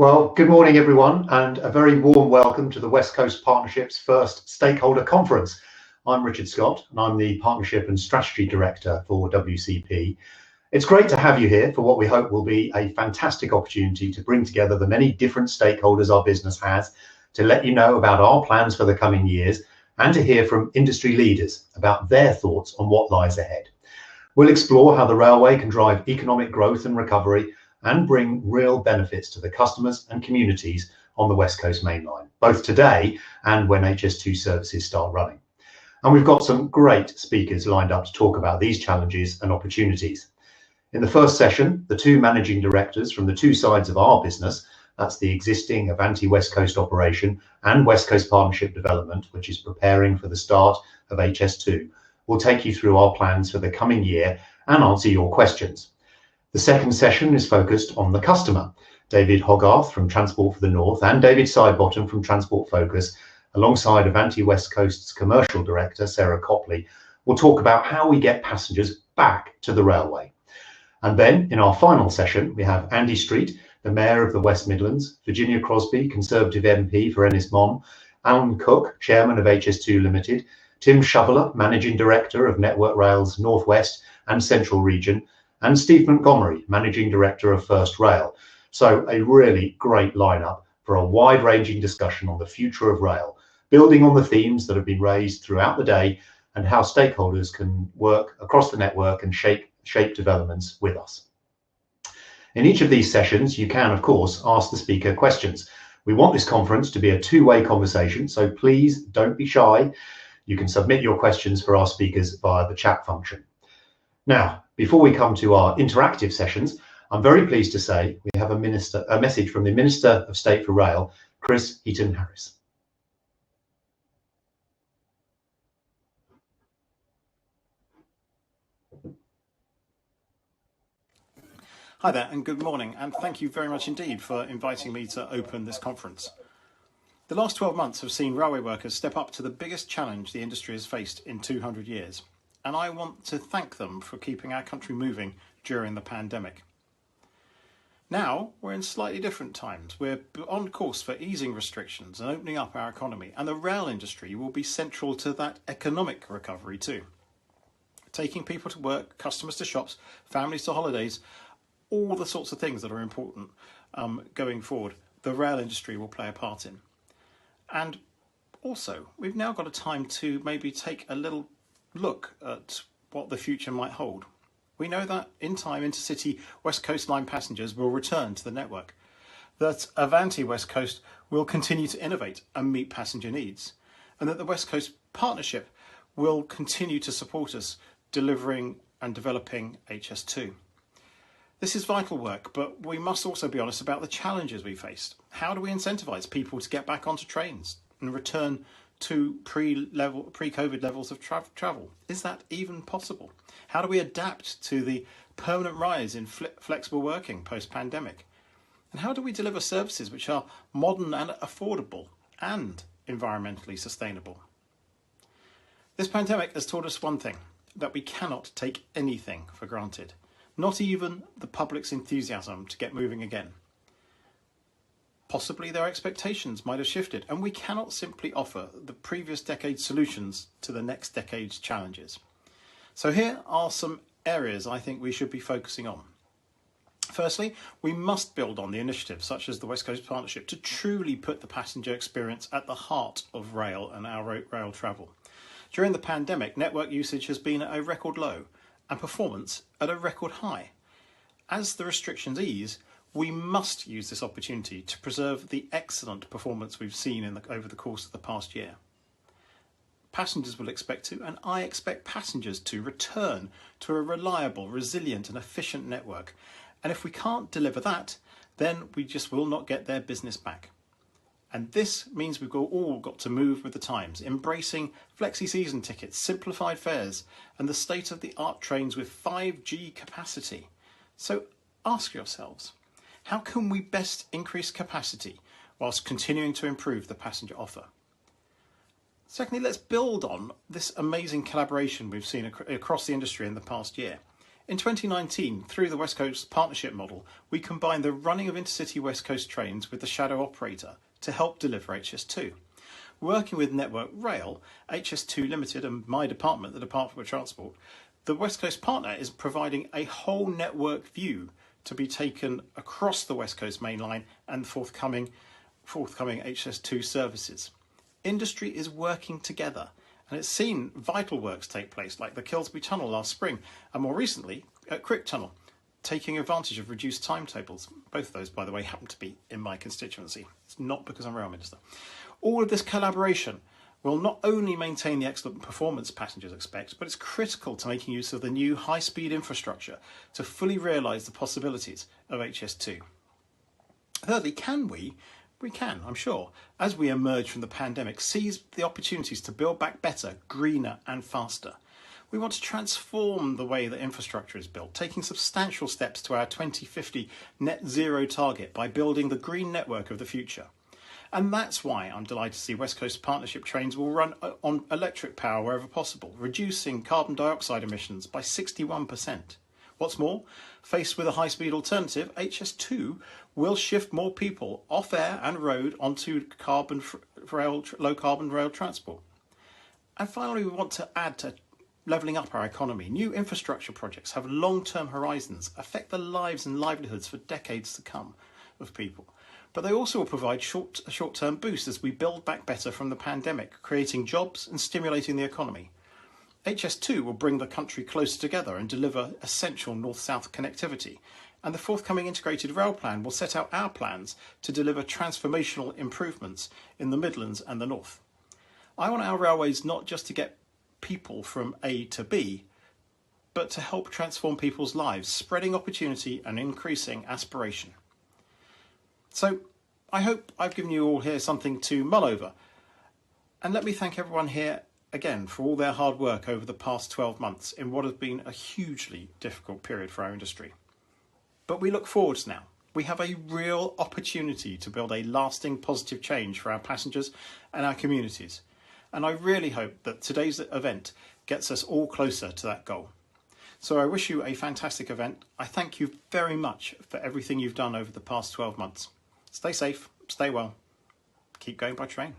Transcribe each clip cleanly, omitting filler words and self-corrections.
Well, good morning, everyone, and a very warm welcome to the West Coast Partnership's first Stakeholder Conference. I'm Richard Scott, and I'm the Partnership and Strategy Director for WCP. It's great to have you here for what we hope will be a fantastic opportunity to bring together the many different stakeholders our business has, to let you know about our plans for the coming years, and to hear from industry leaders about their thoughts on what lies ahead. We'll explore how the railway can drive economic growth and recovery and bring real benefits to the customers and communities on the West Coast Main Line, both today and when HS2 services start running. And we've got some great speakers lined up to talk about these challenges and opportunities. In the first session, the two managing directors from the two sides of our business, that's the existing Avanti West Coast operation and West Coast Partnership Development, which is preparing for the start of HS2, will take you through our plans for the coming year and answer your questions. The second session is focused on the customer. David Hogarth from Transport for the North and David Sidebottom from Transport Focus, alongside Avanti West Coast's Commercial Director, Sarah Copley, will talk about how we get passengers back to the railway. And then in our final session, we have Andy Street, the Mayor of the West Midlands, Virginia Crosbie, Conservative MP for Ennismon, Alan Cook, Chairman of HS2 Limited, Tim Shoveler, Managing Director of Network Rail's North West and Central Region, and Steve Montgomery, Managing Director of First Rail. So a really great lineup for a wide-ranging discussion on the future of rail, building on the themes that have been raised throughout the day and how stakeholders can work across the network and shape developments with us. In each of these sessions, you can, of course, ask the speaker questions. We want this conference to be a two-way conversation, so please don't be shy. You can submit your questions for our speakers via the chat function. Now, before we come to our interactive sessions, I'm very pleased to say we have a message from the Minister of State for Rail, Chris Heaton-Harris. Hi there and good morning, and thank you very much indeed for inviting me to open this conference. The last 12 months have seen railway workers step up to the biggest challenge the industry has faced in 200 years. And I want to thank them for keeping our country moving during the pandemic. Now we're in slightly different times. We're on course for easing restrictions and opening up our economy, and the rail industry will be central to that economic recovery too. Taking people to work, customers to shops, families to holidays, all the sorts of things that are important going forward, the rail industry will play a part in. And also, we've now got a time to maybe take a little look at what the future might hold. We know that in time intercity West Coast Line passengers will return to the network, that Avanti West Coast will continue to innovate and meet passenger needs, and that the West Coast Partnership will continue to support us delivering and developing HS2. This is vital work, but we must also be honest about the challenges we faced. How do we incentivise people to get back onto trains and return to pre-COVID levels of travel? Is that even possible? How do we adapt to the permanent rise in flexible working post-pandemic? And how do we deliver services which are modern and affordable and environmentally sustainable? This pandemic has taught us one thing, that we cannot take anything for granted, not even the public's enthusiasm to get moving again. Possibly their expectations might have shifted, and we cannot simply offer the previous decade's solutions to the next decade's challenges. So here are some areas I think we should be focusing on. Firstly, we must build on the initiatives such as the West Coast Partnership to truly put the passenger experience at the heart of rail and our rail travel. During the pandemic, network usage has been at a record low and performance at a record high. As the restrictions ease, we must use this opportunity to preserve the excellent performance we've seen over the course of the past year. Passengers will expect to, and I expect passengers to, return to a reliable, resilient and efficient network. And if we can't deliver that, then we just will not get their business back. And this means we've all got to move with the times, embracing flexi-season tickets, simplified fares, and the state-of-the-art trains with 5G capacity. So ask yourselves, how can we best increase capacity whilst continuing to improve the passenger offer? Secondly, let's build on this amazing collaboration we've seen across the industry in the past year. In 2019, through the West Coast partnership model, we combined the running of intercity West Coast trains with the shadow operator to help deliver HS2. Working with Network Rail, HS2 Limited and my department, the Department of Transport, the West Coast partner is providing a whole network view to be taken across the West Coast main line and forthcoming HS2 services. Industry is working together, and it's seen vital works take place like the Kilsby Tunnel last spring and more recently at Crick Tunnel, taking advantage of reduced timetables. Both of those, by the way, happen to be in my constituency. It's not because I'm Rail Minister. All of this collaboration will not only maintain the excellent performance passengers expect, but it's critical to making use of the new high-speed infrastructure to fully realise the possibilities of HS2. Thirdly, can we? We can, I'm sure, as we emerge from the pandemic, seize the opportunities to build back better, greener and faster. We want to transform the way that infrastructure is built, taking substantial steps to our 2050 net zero target by building the green network of the future. And that's why I'm delighted to see West Coast Partnership trains will run on electric power wherever possible, reducing carbon dioxide emissions by 61%. What's more, faced with a high-speed alternative, HS2 will shift more people off air and road onto low-carbon rail transport. And finally, we want to add to levelling up our economy. New infrastructure projects have long-term horizons, affect the lives and livelihoods for decades to come of people. But they also will provide a short-term boost as we build back better from the pandemic, creating jobs and stimulating the economy. HS2 will bring the country closer together and deliver essential north-south connectivity. And the forthcoming integrated rail plan will set out our plans to deliver transformational improvements in the Midlands and the North. I want our railways not just to get people from A to B, but to help transform people's lives, spreading opportunity and increasing aspiration. So I hope I've given you all here something to mull over. And let me thank everyone here again for all their hard work over the past 12 months in what has been a hugely difficult period for our industry. But we look forwards now. We have a real opportunity to build a lasting positive change for our passengers and our communities. And I really hope that today's event gets us all closer to that goal. So I wish you a fantastic event. I thank you very much for everything you've done over the past 12 months. Stay safe, stay well, keep going by train.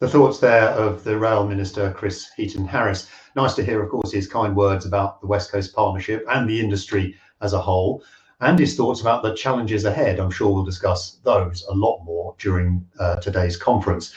The thoughts there of the Rail Minister, Chris Heaton-Harris. Nice to hear, of course, his kind words about the West Coast Partnership and the industry as a whole, and his thoughts about the challenges ahead. I'm sure we'll discuss those a lot more during today's conference.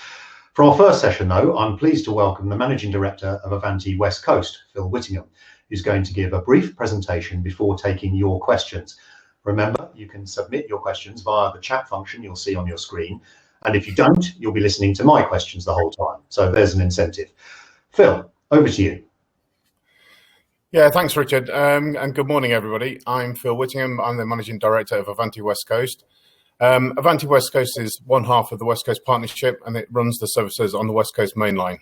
For our first session, though, I'm pleased to welcome the Managing Director of Avanti West Coast, Phil Whittingham, who's going to give a brief presentation before taking your questions. Remember, you can submit your questions via the chat function you'll see on your screen. And if you don't, you'll be listening to my questions the whole time. So there's an incentive. Phil, over to you. Yeah, thanks, Richard. And good morning, everybody. I'm Phil Whittingham. I'm the Managing Director of Avanti West Coast. Avanti West Coast is one half of the West Coast Partnership, and it runs the services on the West Coast main line.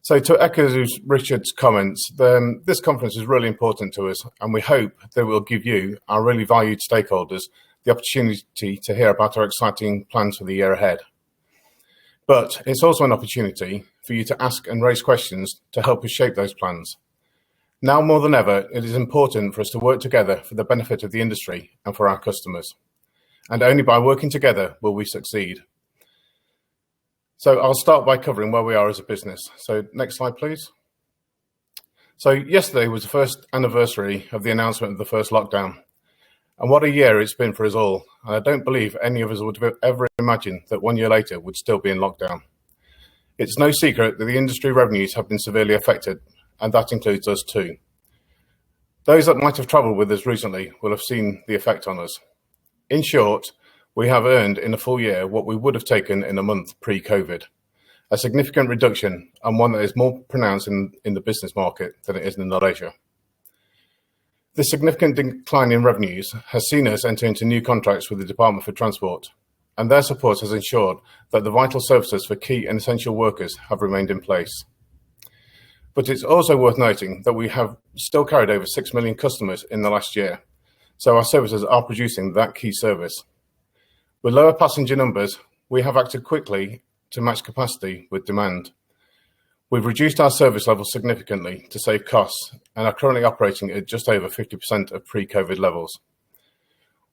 So to echo Richard's comments, this conference is really important to us, and we hope that it will give you, our really valued stakeholders, the opportunity to hear about our exciting plans for the year ahead. But it's also an opportunity for you to ask and raise questions to help us shape those plans. Now more than ever, it is important for us to work together for the benefit of the industry and for our customers. And only by working together will we succeed. So I'll start by covering where we are as a business. So next slide, please. So yesterday was the first anniversary of the announcement of the first lockdown. And what a year it's been for us all. And I don't believe any of us would have ever imagined that 1 year later we'd still be in lockdown. It's no secret that the industry revenues have been severely affected, and that includes us too. Those that might have travelled with us recently will have seen the effect on us. In short, we have earned in a full year what we would have taken in a month pre-COVID, a significant reduction and one that is more pronounced in the business market than it is in the leisure. The significant decline in revenues has seen us enter into new contracts with the Department for Transport, and their support has ensured that the vital services for key and essential workers have remained in place. But it's also worth noting that we have still carried over 6 million customers in the last year, so our services are producing that key service. With lower passenger numbers, we have acted quickly to match capacity with demand. We've reduced our service levels significantly to save costs and are currently operating at just over 50% of pre-COVID levels.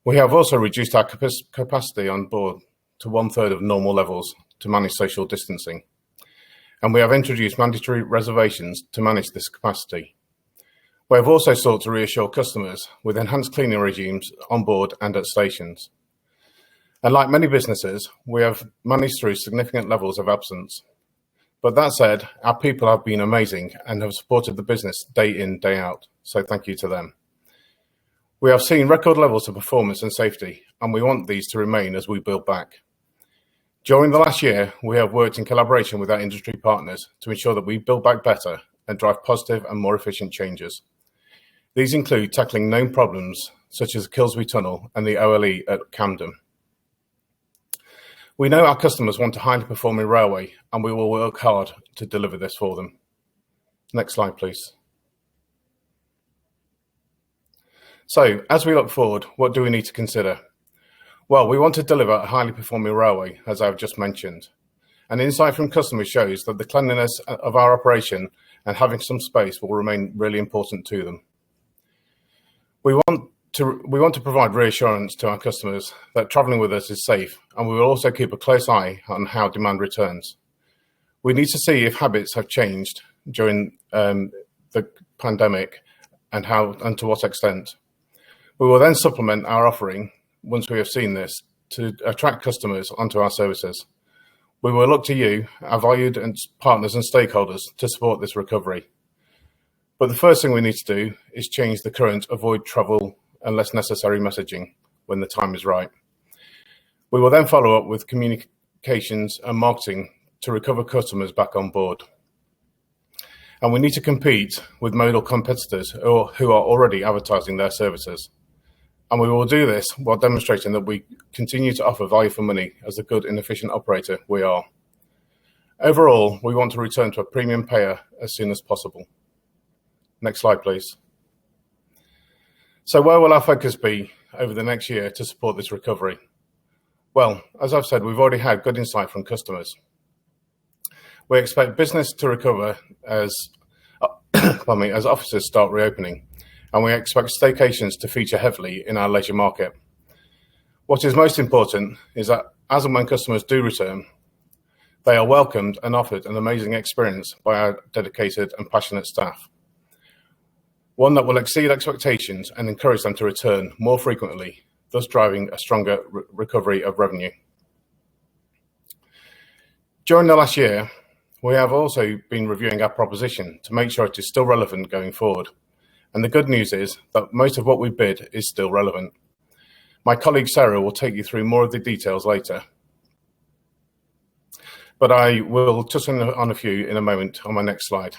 We have also reduced our capacity on board to 1/3 of normal levels to manage social distancing. And we have introduced mandatory reservations to manage this capacity. We have also sought to reassure customers with enhanced cleaning regimes on board and at stations. And like many businesses, we have managed through significant levels of absence. But that said, our people have been amazing and have supported the business day in, day out. So thank you to them. We have seen record levels of performance and safety, and we want these to remain as we build back. During the last year, we have worked in collaboration with our industry partners to ensure that we build back better and drive positive and more efficient changes. These include tackling known problems such as the Kilsby Tunnel and the OLE at Camden. We know our customers want a highly performing railway, and we will work hard to deliver this for them. Next slide, please. So, as we look forward, what do we need to consider? Well, we want to deliver a highly performing railway, as I've just mentioned. An insight from customers shows that the cleanliness of our operation and having some space will remain really important to them. We want to provide reassurance to our customers that travelling with us is safe, and we will also keep a close eye on how demand returns. We need to see if habits have changed during the pandemic and to what extent. We will then supplement our offering once we have seen this to attract customers onto our services. We will look to you, our valued partners and stakeholders, to support this recovery. But the first thing we need to do is change the current avoid travel unless necessary messaging when the time is right. We will then follow up with communications and marketing to recover customers back on board. And we need to compete with modal competitors who are already advertising their services. And we will do this while demonstrating that we continue to offer value for money as a good and efficient operator we are. Overall, we want to return to a premium payer as soon as possible. Next slide, please. So where will our focus be over the next year to support this recovery? Well, as I've said, we've already had good insight from customers. We expect business to recover as offices start reopening, and we expect staycations to feature heavily in our leisure market. What is most important is that as and when customers do return, they are welcomed and offered an amazing experience by our dedicated and passionate staff. One that will exceed expectations and encourage them to return more frequently, thus driving a stronger recovery of revenue. During the last year, we have also been reviewing our proposition to make sure it is still relevant going forward. And the good news is that most of what we bid is still relevant. My colleague Sarah will take you through more of the details later. But I will touch on a few in a moment on my next slide.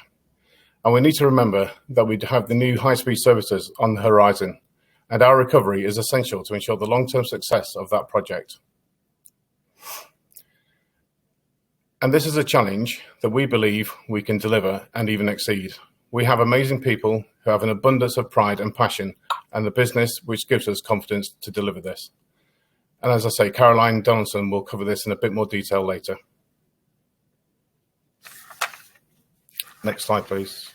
And we need to remember that we have the new high-speed services on the horizon, and our recovery is essential to ensure the long-term success of that project. And this is a challenge that we believe we can deliver and even exceed. We have amazing people who have an abundance of pride and passion, and the business which gives us confidence to deliver this. And as I say, Caroline Donaldson will cover this in a bit more detail later. Next slide, please.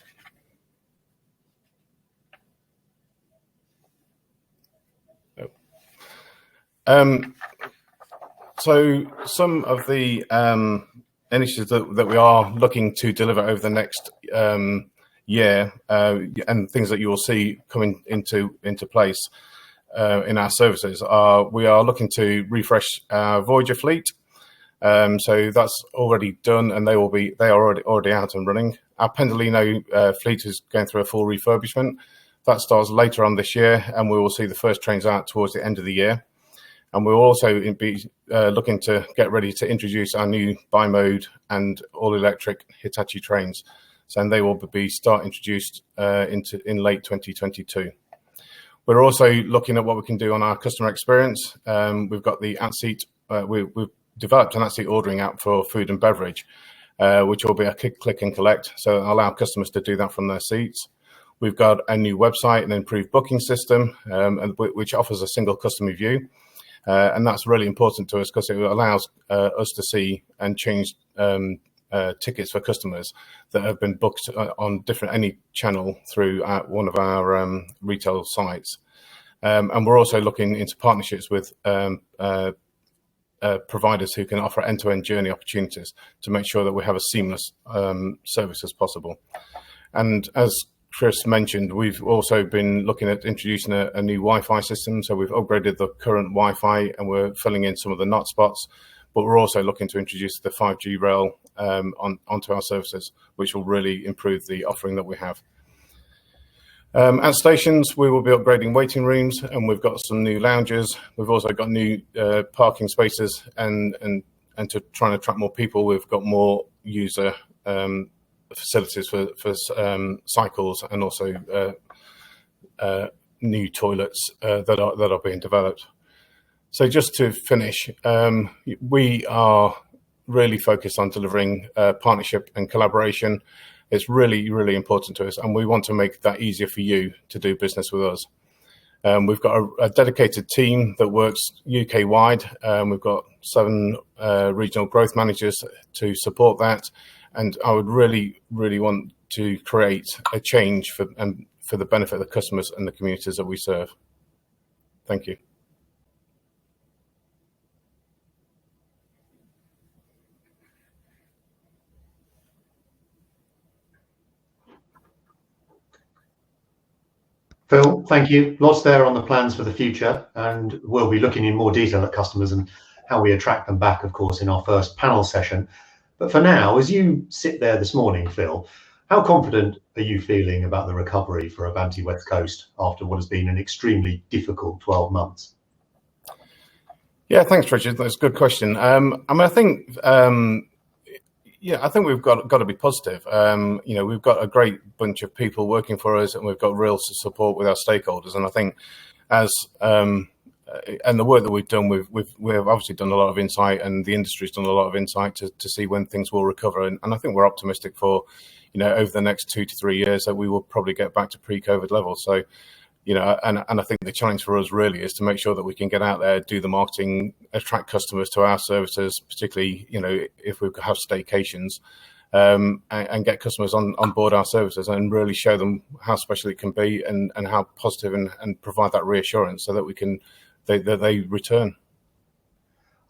So some of the initiatives that we are looking to deliver over the next year and things that you will see coming into place in our services are we are looking to refresh our Voyager fleet. So that's already done, and they are already out and running. Our Pendolino fleet is going through a full refurbishment. That starts later on this year, and we will see the first trains out towards the end of the year. And we'll also be looking to get ready to introduce our new bi-mode and all-electric Hitachi trains. So and they will be introduced in late 2022. We're also looking at what we can do on our customer experience. We've got the at-seat, we've developed an at-seat ordering app for food and beverage, which will be a click and collect, so it'll allow customers to do that from their seats. We've got a new website and improved booking system, which offers a single customer view. And that's really important to us because it allows us to see and change tickets for customers that have been booked on any channel through one of our retail sites. And we're also looking into partnerships with providers who can offer end-to-end journey opportunities to make sure that we have a seamless service as possible. And as Chris mentioned, we've also been looking at introducing a new Wi-Fi system. So we've upgraded the current Wi-Fi and we're filling in some of the not spots, but we're also looking to introduce the 5G rail onto our services, which will really improve the offering that we have. At stations, we will be upgrading waiting rooms, and we've got some new lounges. We've also got new parking spaces, and to try and attract more people, we've got more user facilities for cycles, and also new toilets that are being developed. So just to finish, we are really focused on delivering partnership and collaboration. It's really, really important to us, and we want to make that easier for you to do business with us. We've got a dedicated team that works UK-wide. We've got 7 regional growth managers to support that, and I would really, really want to create a change for the benefit of the customers and the communities that we serve. Thank you. Phil, thank you. Lots there on the plans for the future, and we'll be looking in more detail at customers and how we attract them back, of course, in our first panel session. But for now, as you sit there this morning, Phil, how confident are you feeling about the recovery for Avanti West Coast after what has been an extremely difficult 12 months? Yeah, thanks, Richard. That's a good question. I think we've got to be positive. We've got a great bunch of people working for us, and we've got real support with our stakeholders. And I think and the work that we've done, we've obviously done a lot of insight, and the industry's done a lot of insight to see when things will recover. And I think we're optimistic for, over the next 2 to 3 years that we will probably get back to pre-COVID levels. So, and I think the challenge for us really is to make sure that we can get out there, do the marketing, attract customers to our services, particularly, if we have staycations, and get customers on board our services and really show them how special it can be and how positive, and provide that reassurance so that they return.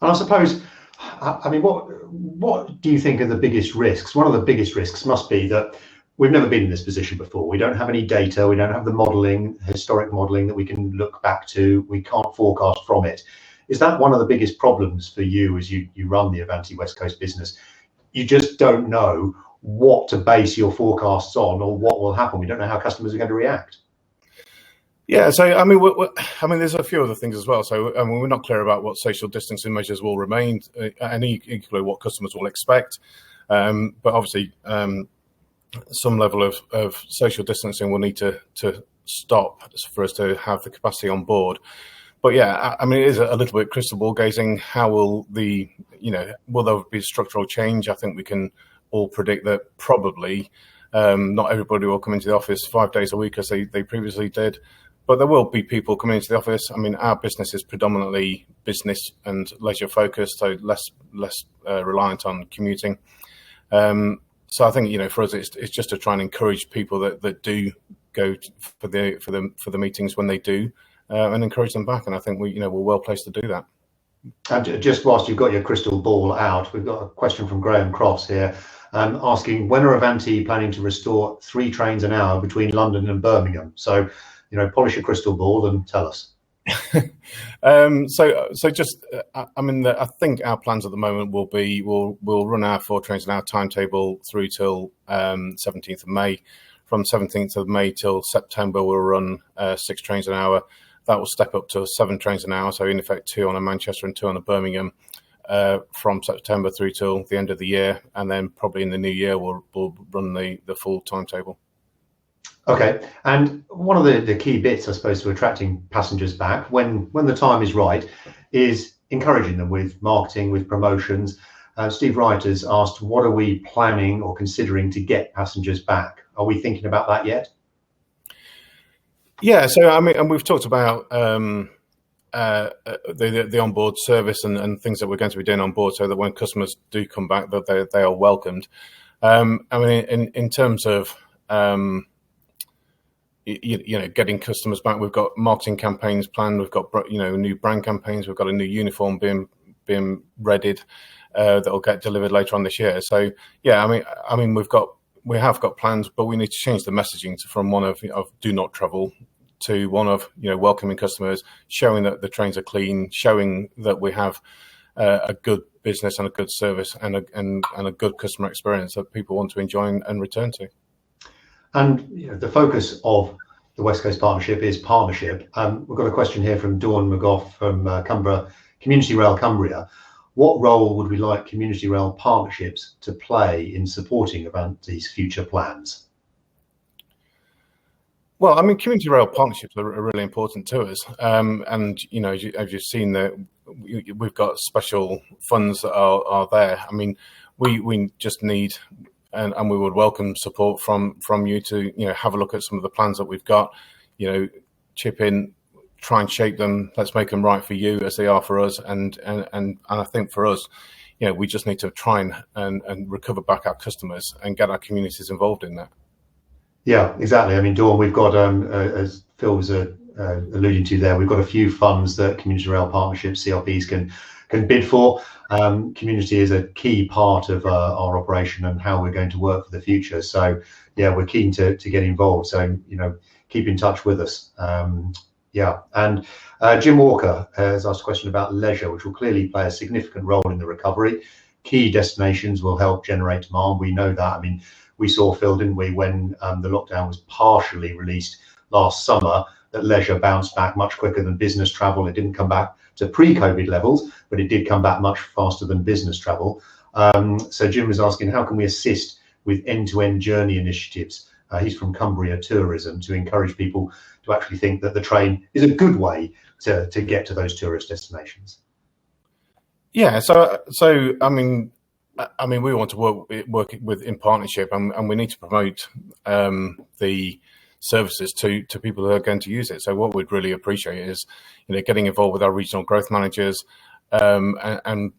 And I suppose, what do you think are the biggest risks? One of the biggest risks must be that we've never been in this position before. We don't have any data. We don't have the modelling, historic modelling that we can look back to. We can't forecast from it. Is that one of the biggest problems for you as you run the Avanti West Coast business? You just don't know what to base your forecasts on or what will happen. We don't know how customers are going to react. Yeah, so there's a few other things as well. So we're not clear about what social distancing measures will remain, and equally what customers will expect. But obviously, some level of social distancing will need to stop for us to have the capacity on board. But yeah, it is a little bit crystal ball gazing. How will will there be structural change? I think we can all predict that probably not everybody will come into the office 5 days a week as they previously did. But there will be people coming into the office. Our business is predominantly business and leisure focused, so less reliant on commuting. So I think for us, it's just to try and encourage people that do go for the meetings when they do, and encourage them back. And I think we're well placed to do that. And just whilst you've got your crystal ball out, we've got a question from Graham Crofts here, asking when are Avanti planning to restore 3 trains an hour between London and Birmingham? So polish your crystal ball and tell us. So just, I think our plans at the moment will be we'll run our 4 trains an hour timetable through till 17th of May. From 17th of May till September, we'll run 6 trains an hour. That will step up to 7 trains an hour. So in effect, 2 on a Manchester and 2 on a Birmingham from September through till the end of the year, and then probably in the new year we'll run the full timetable. Okay, and one of the key bits, I suppose, to attracting passengers back when the time is right is encouraging them with marketing, with promotions. Steve Wright has asked, what are we planning or considering to get passengers back? Are we thinking about that yet? Yeah, so and we've talked about the onboard service and things that we're going to be doing on board, so that when customers do come back, that they are welcomed. I mean, in terms of getting customers back, we've got marketing campaigns planned. We've got new brand campaigns. We've got a new uniform being readied that will get delivered later on this year. So yeah, I mean we have got plans, but we need to change the messaging from one of do not travel to one of welcoming customers, showing that the trains are clean, showing that we have a good business and a good service and a good customer experience that people want to enjoy and return to. And the focus of the West Coast Partnership is partnership. We've got a question here from Dawn McGough from Cumbria, Community Rail Cumbria. What role would we like community rail partnerships to play in supporting Avanti's future plans? Well, I mean, community rail partnerships are really important to us, and as you've seen, that we've got special funds that are there. I mean, we just need, and we would welcome support from you to have a look at some of the plans that we've got. Chip in, try and shape them. Let's make them right for you as they are for us. And I think for us, we just need to try and recover back our customers and get our communities involved in that. Yeah, exactly. I mean, Dawn, we've got, as Phil was alluding to there, we've got a few funds that community rail partnerships, CRPs, can bid for. Community is a key part of our operation and how we're going to work for the future. So yeah, we're keen to get involved. So keep in touch with us. Yeah, and Jim Walker has asked a question about leisure, which will clearly play a significant role in the recovery. Key destinations will help generate demand. We know that. I mean, we saw, Phil, didn't we, when the lockdown was partially released last summer, that leisure bounced back much quicker than business travel. It didn't come back to pre-COVID levels, but it did come back much faster than business travel. So Jim was asking, how can we assist with end-to-end journey initiatives? He's from Cumbria Tourism, to encourage people to actually think that the train is a good way to get to those tourist destinations. Yeah, so I mean, we want to work with in partnership, and we need to promote the services to people who are going to use it. So what we'd really appreciate is getting involved with our regional growth managers, and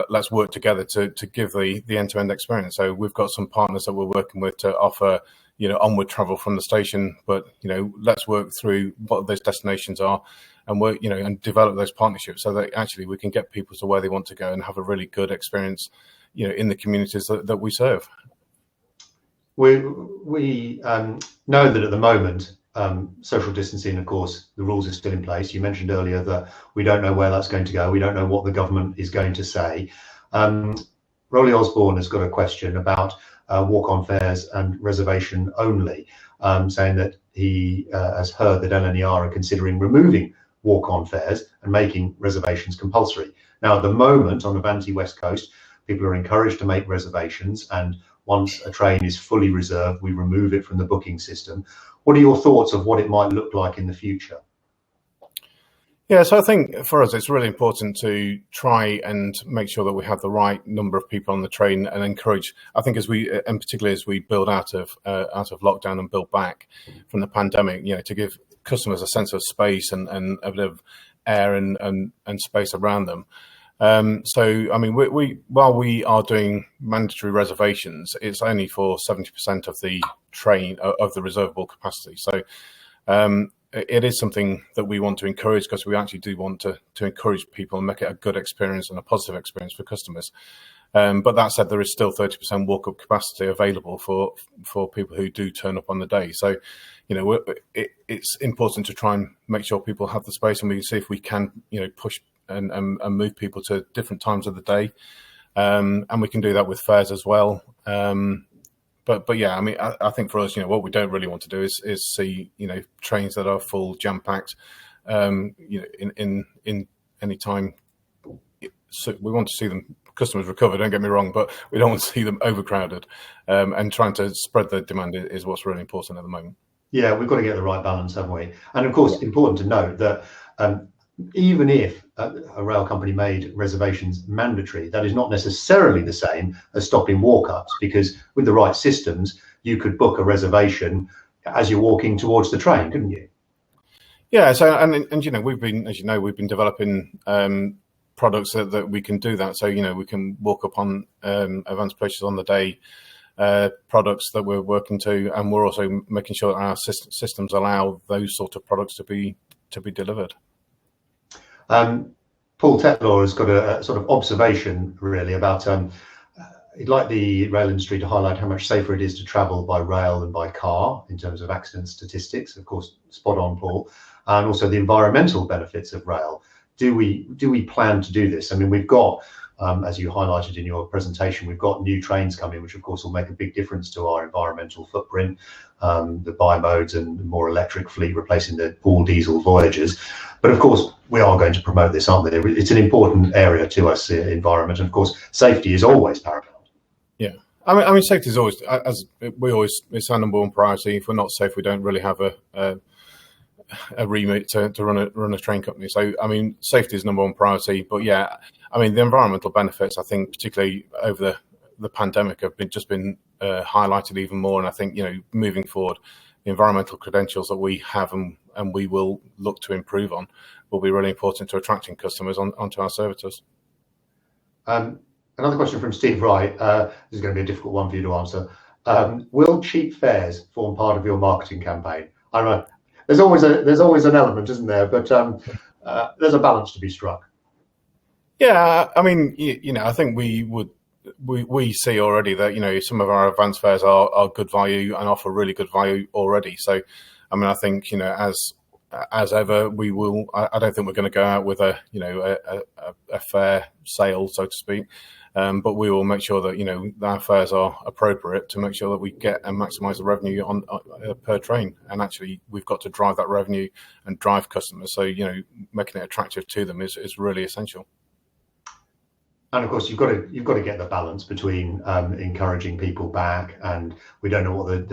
let's work together to give the end-to-end experience. So we've got some partners that we're working with to offer onward travel from the station, but let's work through what those destinations are and work and develop those partnerships so that actually we can get people to where they want to go and have a really good experience in the communities that we serve. We know that at the moment, social distancing, of course, the rules are still in place. You mentioned earlier that we don't know where that's going to go. We don't know what the government is going to say. Rolly Osborne has got a question about walk-on fares and reservation only, saying that he has heard that LNER are considering removing walk-on fares and making reservations compulsory. Now, at the moment on Avanti West Coast, people are encouraged to make reservations, and once a train is fully reserved, we remove it from the booking system. What are your thoughts of what it might look like in the future? Yeah, so I think for us, it's really important to try and make sure that we have the right number of people on the train and encourage, I think, and particularly as we build out of lockdown and build back from the pandemic, to give customers a sense of space and a bit of air and space around them. So, I mean, while we are doing mandatory reservations, it's only for 70% of the train, of the reservable capacity. So it is something that we want to encourage, because we actually do want to encourage people and make it a good experience and a positive experience for customers. But that said, there is still 30% walk-up capacity available for people who do turn up on the day. So, it's important to try and make sure people have the space, and we can see if we can, push and move people to different times of the day, and we can do that with fares as well. But yeah, I mean, I think for us, what we don't really want to do is see trains that are full, jam packed, in any time. So we want to see customers recover. Don't get me wrong, but we don't want to see them overcrowded. And trying to spread the demand is what's really important at the moment. Yeah, we've got to get the right balance, haven't we? And of course, important to note that even if a rail company made reservations mandatory, that is not necessarily the same as stopping walk-ups, because with the right systems, you could book a reservation as you're walking towards the train, couldn't you? Yeah, so and we've been developing products that we can do that. So we can walk upon advanced places on the day, products that we're working to, and we're also making sure that our systems allow those sort of products to be delivered. Paul Tetlaw has got a sort of observation really about he'd like the rail industry to highlight how much safer it is to travel by rail than by car in terms of accident statistics. Of course, spot on, Paul, and also the environmental benefits of rail. Do we plan to do this? I mean, we've got, as you highlighted in your presentation, we've got new trains coming, which of course will make a big difference to our environmental footprint, the bimodes and the more electric fleet replacing the all diesel Voyagers. But of course, we are going to promote this, aren't we? It's an important area to us, environment, and of course, safety is always paramount. Yeah, I mean, safety is always, it's our number one priority. If we're not safe, we don't really have a remit to run a train company. So I mean, safety is number one priority. But yeah, I mean, the environmental benefits, I think, particularly over the pandemic, have been highlighted even more. And I think moving forward, the environmental credentials that we have and we will look to improve on will be really important to attracting customers onto our services. Another question from Steve Wright. This is going to be a difficult one for you to answer. Will cheap fares form part of your marketing campaign? I don't know. There's always an element, isn't there? But there's a balance to be struck. Yeah, I mean, I think we see already that some of our advanced fares are good value and offer really good value already. So, I mean, I think as ever, we will. I don't think we're going to go out with a fare sale, so to speak. But we will make sure that our fares are appropriate to make sure that we get and maximise the revenue on per train. And actually, we've got to drive that revenue and drive customers. So making it attractive to them is really essential. And of course, you've got to get the balance between encouraging people back, and we don't know what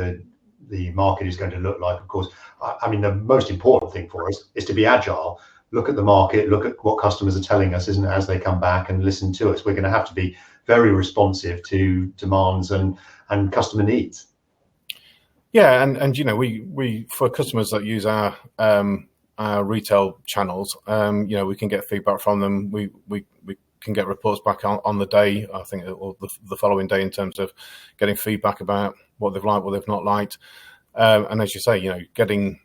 the market is going to look like. Of course, I mean, the most important thing for us is to be agile. Look at the market, look at what customers are telling us, isn't it, as they come back, and listen to us. We're going to have to be very responsive to demands and customer needs. Yeah, and we for customers that use our retail channels, we can get feedback from them. We can get reports back on the day, I think, or the following day, in terms of getting feedback about what they've liked, what they've not liked, and as you say, getting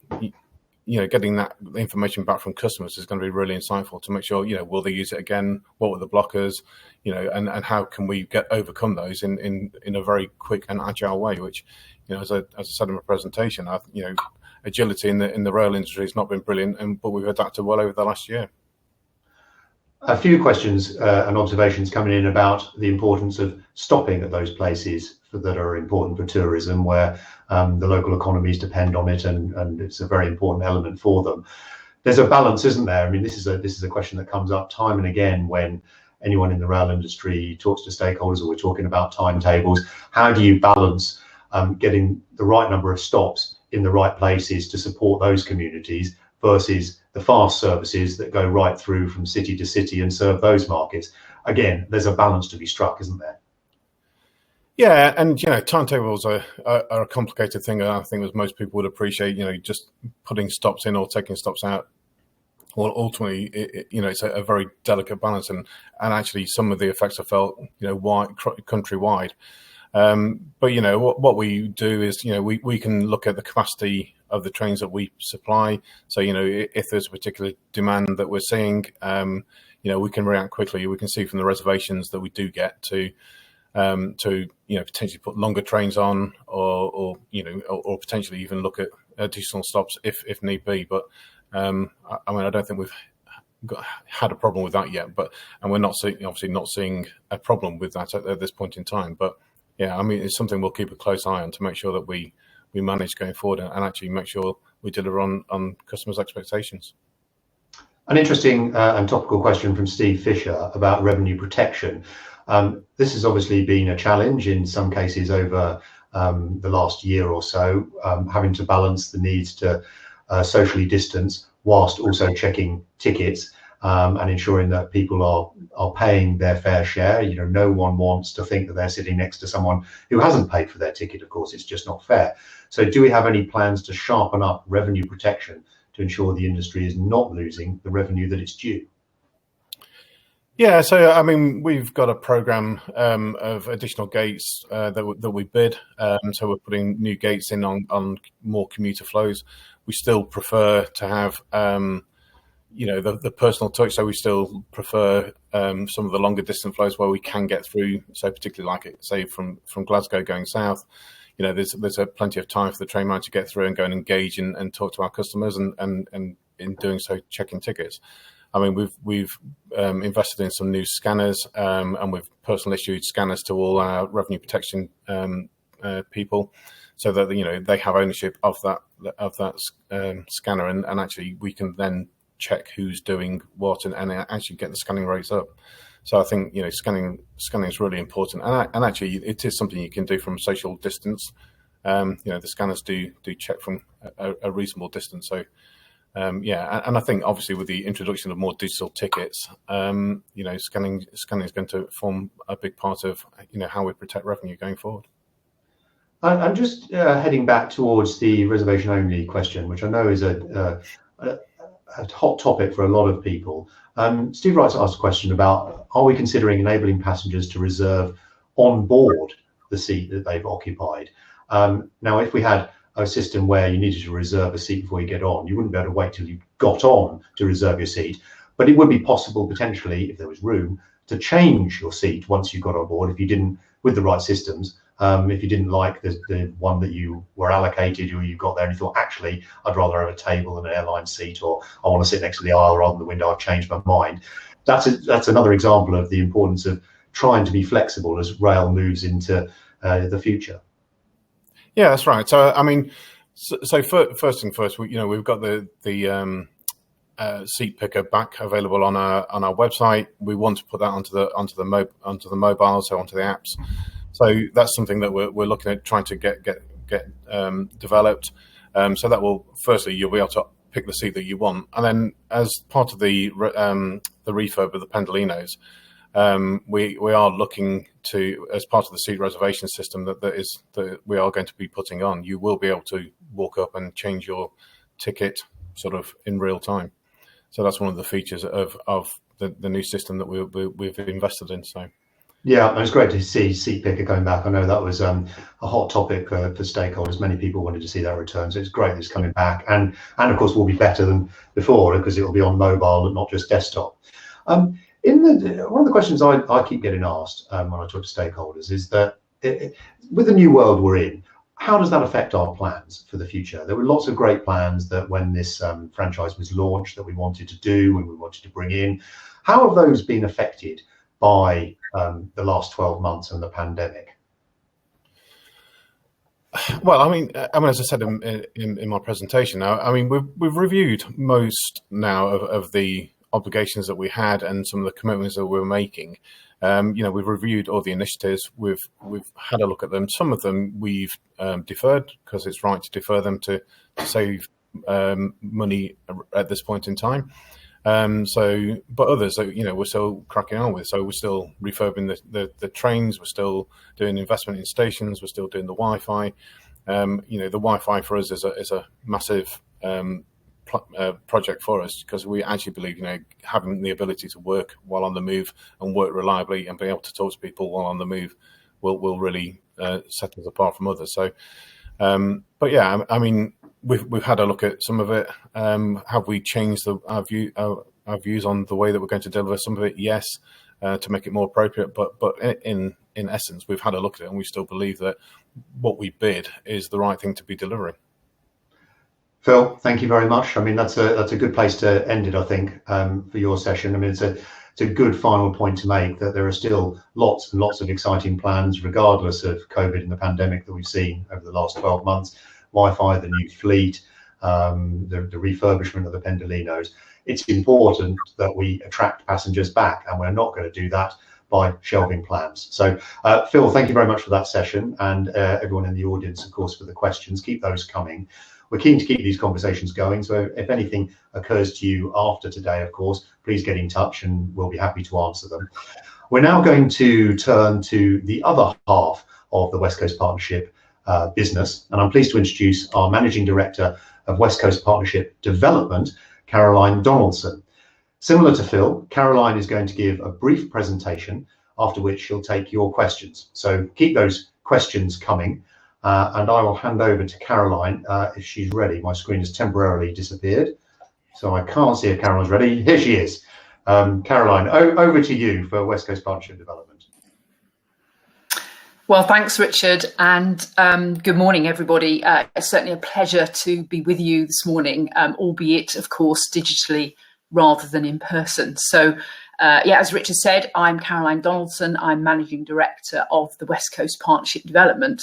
that information back from customers is going to be really insightful to make sure, will they use it again? What were the blockers? And how can we overcome those in a very quick and agile way? Which, as I said in my presentation, agility in the rail industry has not been brilliant, but we've adapted well over the last year. A few questions and observations coming in about the importance of stopping at those places that are important for tourism, where the local economies depend on it, and it's a very important element for them. There's a balance, isn't there? I mean, this is a question that comes up time and again when anyone in the rail industry talks to stakeholders, or we're talking about timetables. How do you balance getting the right number of stops in the right places to support those communities versus the fast services that go right through from city to city and serve those markets? Again, there's a balance to be struck, isn't there? Yeah, and timetables are a complicated thing. I think, as most people would appreciate, just putting stops in or taking stops out. Well, ultimately, it's a very delicate balance, and actually, some of the effects are felt, countrywide. But what we do is, we can look at the capacity of the trains that we supply. So, if there's a particular demand that we're seeing, we can react quickly. We can see from the reservations that we do get to potentially put longer trains on, or potentially even look at additional stops if need be. But I don't think we've had a problem with that yet. And we're not seeing a problem with that at this point in time. But yeah, it's something we'll keep a close eye on to make sure that we manage going forward and actually make sure we deliver on customers' expectations. An interesting and topical question from Steve Fisher about revenue protection. This has obviously been a challenge in some cases over the last year or so, having to balance the needs to socially distance whilst also checking tickets and ensuring that people are paying their fair share. No one wants to think that they're sitting next to someone who hasn't paid for their ticket. Of course, it's just not fair. So do we have any plans to sharpen up revenue protection to ensure the industry is not losing the revenue that it's due? Yeah, so I mean, we've got a program of additional gates that we bid. So we're putting new gates in on more commuter flows. We still prefer to have the personal touch. So we still prefer some of the longer distance flows where we can get through. So particularly like say from Glasgow going south, there's plenty of time for the train man to get through and go and engage and talk to our customers and in doing so checking tickets. I mean, we've invested in some new scanners, and we've personal issued scanners to all our revenue protection people, so that they have ownership of that scanner, and actually we can then check who's doing what and actually get the scanning rates up. So I think scanning is really important, and actually it is something you can do from social distance. The scanners do check from a reasonable distance. So. And I think obviously with the introduction of more digital tickets, scanning is going to form a big part of how we protect revenue going forward. I'm just heading back towards the reservation only question, which I know is a hot topic for a lot of people. Steve Wright's asked a question about, are we considering enabling passengers to reserve on board the seat that they've occupied? Now, if we had a system where you needed to reserve a seat before you get on, you wouldn't be able to wait till you got on to reserve your seat, but it would be possible potentially, if there was room, to change your seat once you got on board if you didn't, with the right systems, if you didn't like the one that you were allocated, or you got there and you thought, actually, I'd rather have a table than an airline seat, or I want to sit next to the aisle rather than the window, I've changed my mind. That's another example of the importance of trying to be flexible as rail moves into the future. Yeah, that's right. So I mean, first thing first, we've got the seat picker back available on our website. We want to put that onto the mobile, so onto the apps. So that's something that we're looking at trying to get developed. So that will, firstly, you'll be able to pick the seat that you want, and then as part of the refurb of the Pendolinos, we are looking to, as part of the seat reservation system that we are going to be putting on, you will be able to walk up and change your ticket sort of in real time. So that's one of the features of the new system that we've invested in. So yeah, it's great to see seat picker going back. I know that was a hot topic for stakeholders. Many people wanted to see that return, so it's great that it's coming back, and of course will be better than before because it will be on mobile and not just desktop. One of the questions I keep getting asked when I talk to stakeholders is that with the new world we're in, how does that affect our plans for the future? There were lots of great plans that when this franchise was launched that we wanted to do and we wanted to bring in. How have those been affected by the last 12 months and the pandemic? Well, I mean, as I said in my presentation, now, I mean, we've reviewed most now of the obligations that we had and some of the commitments that we were making. We've reviewed all the initiatives. We've had a look at them. Some of them we've deferred because it's right to defer them to save money at this point in time. But others, we're still cracking on with. So we're still refurbing the trains. We're still doing investment in stations. We're still doing the Wi-Fi. The Wi-Fi for us is a massive project for us because we actually believe, having the ability to work while on the move and work reliably and be able to talk to people while on the move will really set us apart from others. So, but yeah, I mean, we've had a look at some of it. Have we changed our views on the way that we're going to deliver some of it? Yes, to make it more appropriate. But in essence, we've had a look at it and we still believe that what we bid is the right thing to be delivering. Phil, thank you very much. I mean, that's a good place to end it, I think, for your session. I mean, it's a good final point to make that there are still lots and lots of exciting plans, regardless of COVID and the pandemic that we've seen over the last 12 months. Wi-Fi, the new fleet, the refurbishment of the Pendolinos. It's important that we attract passengers back, and we're not going to do that by shelving plans. So, Phil, thank you very much for that session, and everyone in the audience, of course, for the questions. Keep those coming. We're keen to keep these conversations going, so if anything occurs to you after today, of course, please get in touch and we'll be happy to answer them. We're now going to turn to the other half of the West Coast Partnership business, and I'm pleased to introduce our Managing Director of West Coast Partnership Development, Caroline Donaldson. Similar to Phil, Caroline is going to give a brief presentation, after which she'll take your questions. So keep those questions coming, and I will hand over to Caroline if she's ready. My screen has temporarily disappeared, so I can't see if Caroline's ready. Here she is. Caroline, over to you for West Coast Partnership Development. Well, thanks, Richard, and good morning, everybody. It's certainly a pleasure to be with you this morning, albeit, of course, digitally rather than in person. So, as Richard said, I'm Caroline Donaldson. I'm Managing Director of the West Coast Partnership Development.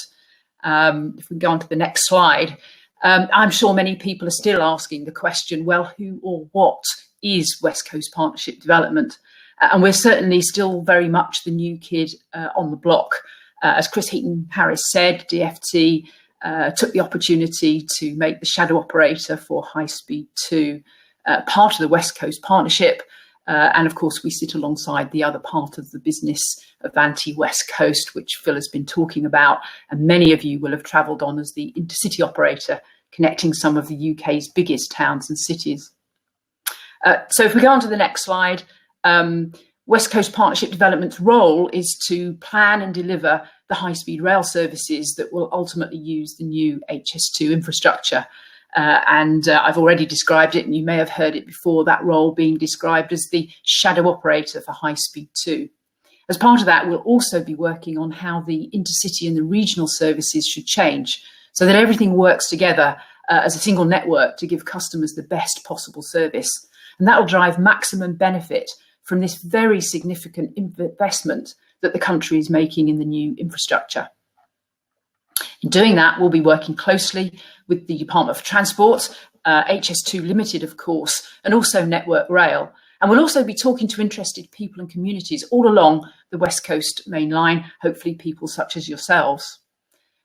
If we go on to the next slide, I'm sure many people are still asking the question, well, who or what is West Coast Partnership Development? And we're certainly still very much the new kid on the block. As Chris Heaton-Harris said, DFT took the opportunity to make the shadow operator for High Speed 2 part of the West Coast Partnership. And of course, we sit alongside the other part of the business, Avanti West Coast, which Phil has been talking about. And many of you will have travelled on as the intercity operator, connecting some of the UK's biggest towns and cities. So if we go on to the next slide, West Coast Partnership Development's role is to plan and deliver the high-speed rail services that will ultimately use the new HS2 infrastructure. I've already described it, and you may have heard it before, that role being described as the shadow operator for High Speed 2. As part of that, we'll also be working on how the intercity and the regional services should change so that everything works together as a single network to give customers the best possible service. And that will drive maximum benefit from this very significant investment that the country is making in the new infrastructure. In doing that, we'll be working closely with the Department for Transport, HS2 Limited, of course, and also Network Rail. And we'll also be talking to interested people and communities all along the West Coast main line, hopefully people such as yourselves.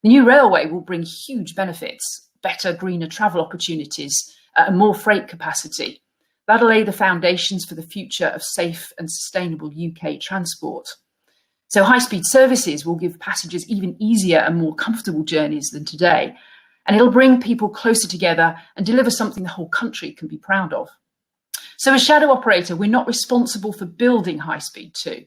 The new railway will bring huge benefits, better, greener travel opportunities, and more freight capacity. That'll lay the foundations for the future of safe and sustainable UK transport. So high-speed services will give passengers even easier and more comfortable journeys than today. And it'll bring people closer together and deliver something the whole country can be proud of. So as shadow operator, we're not responsible for building High Speed 2,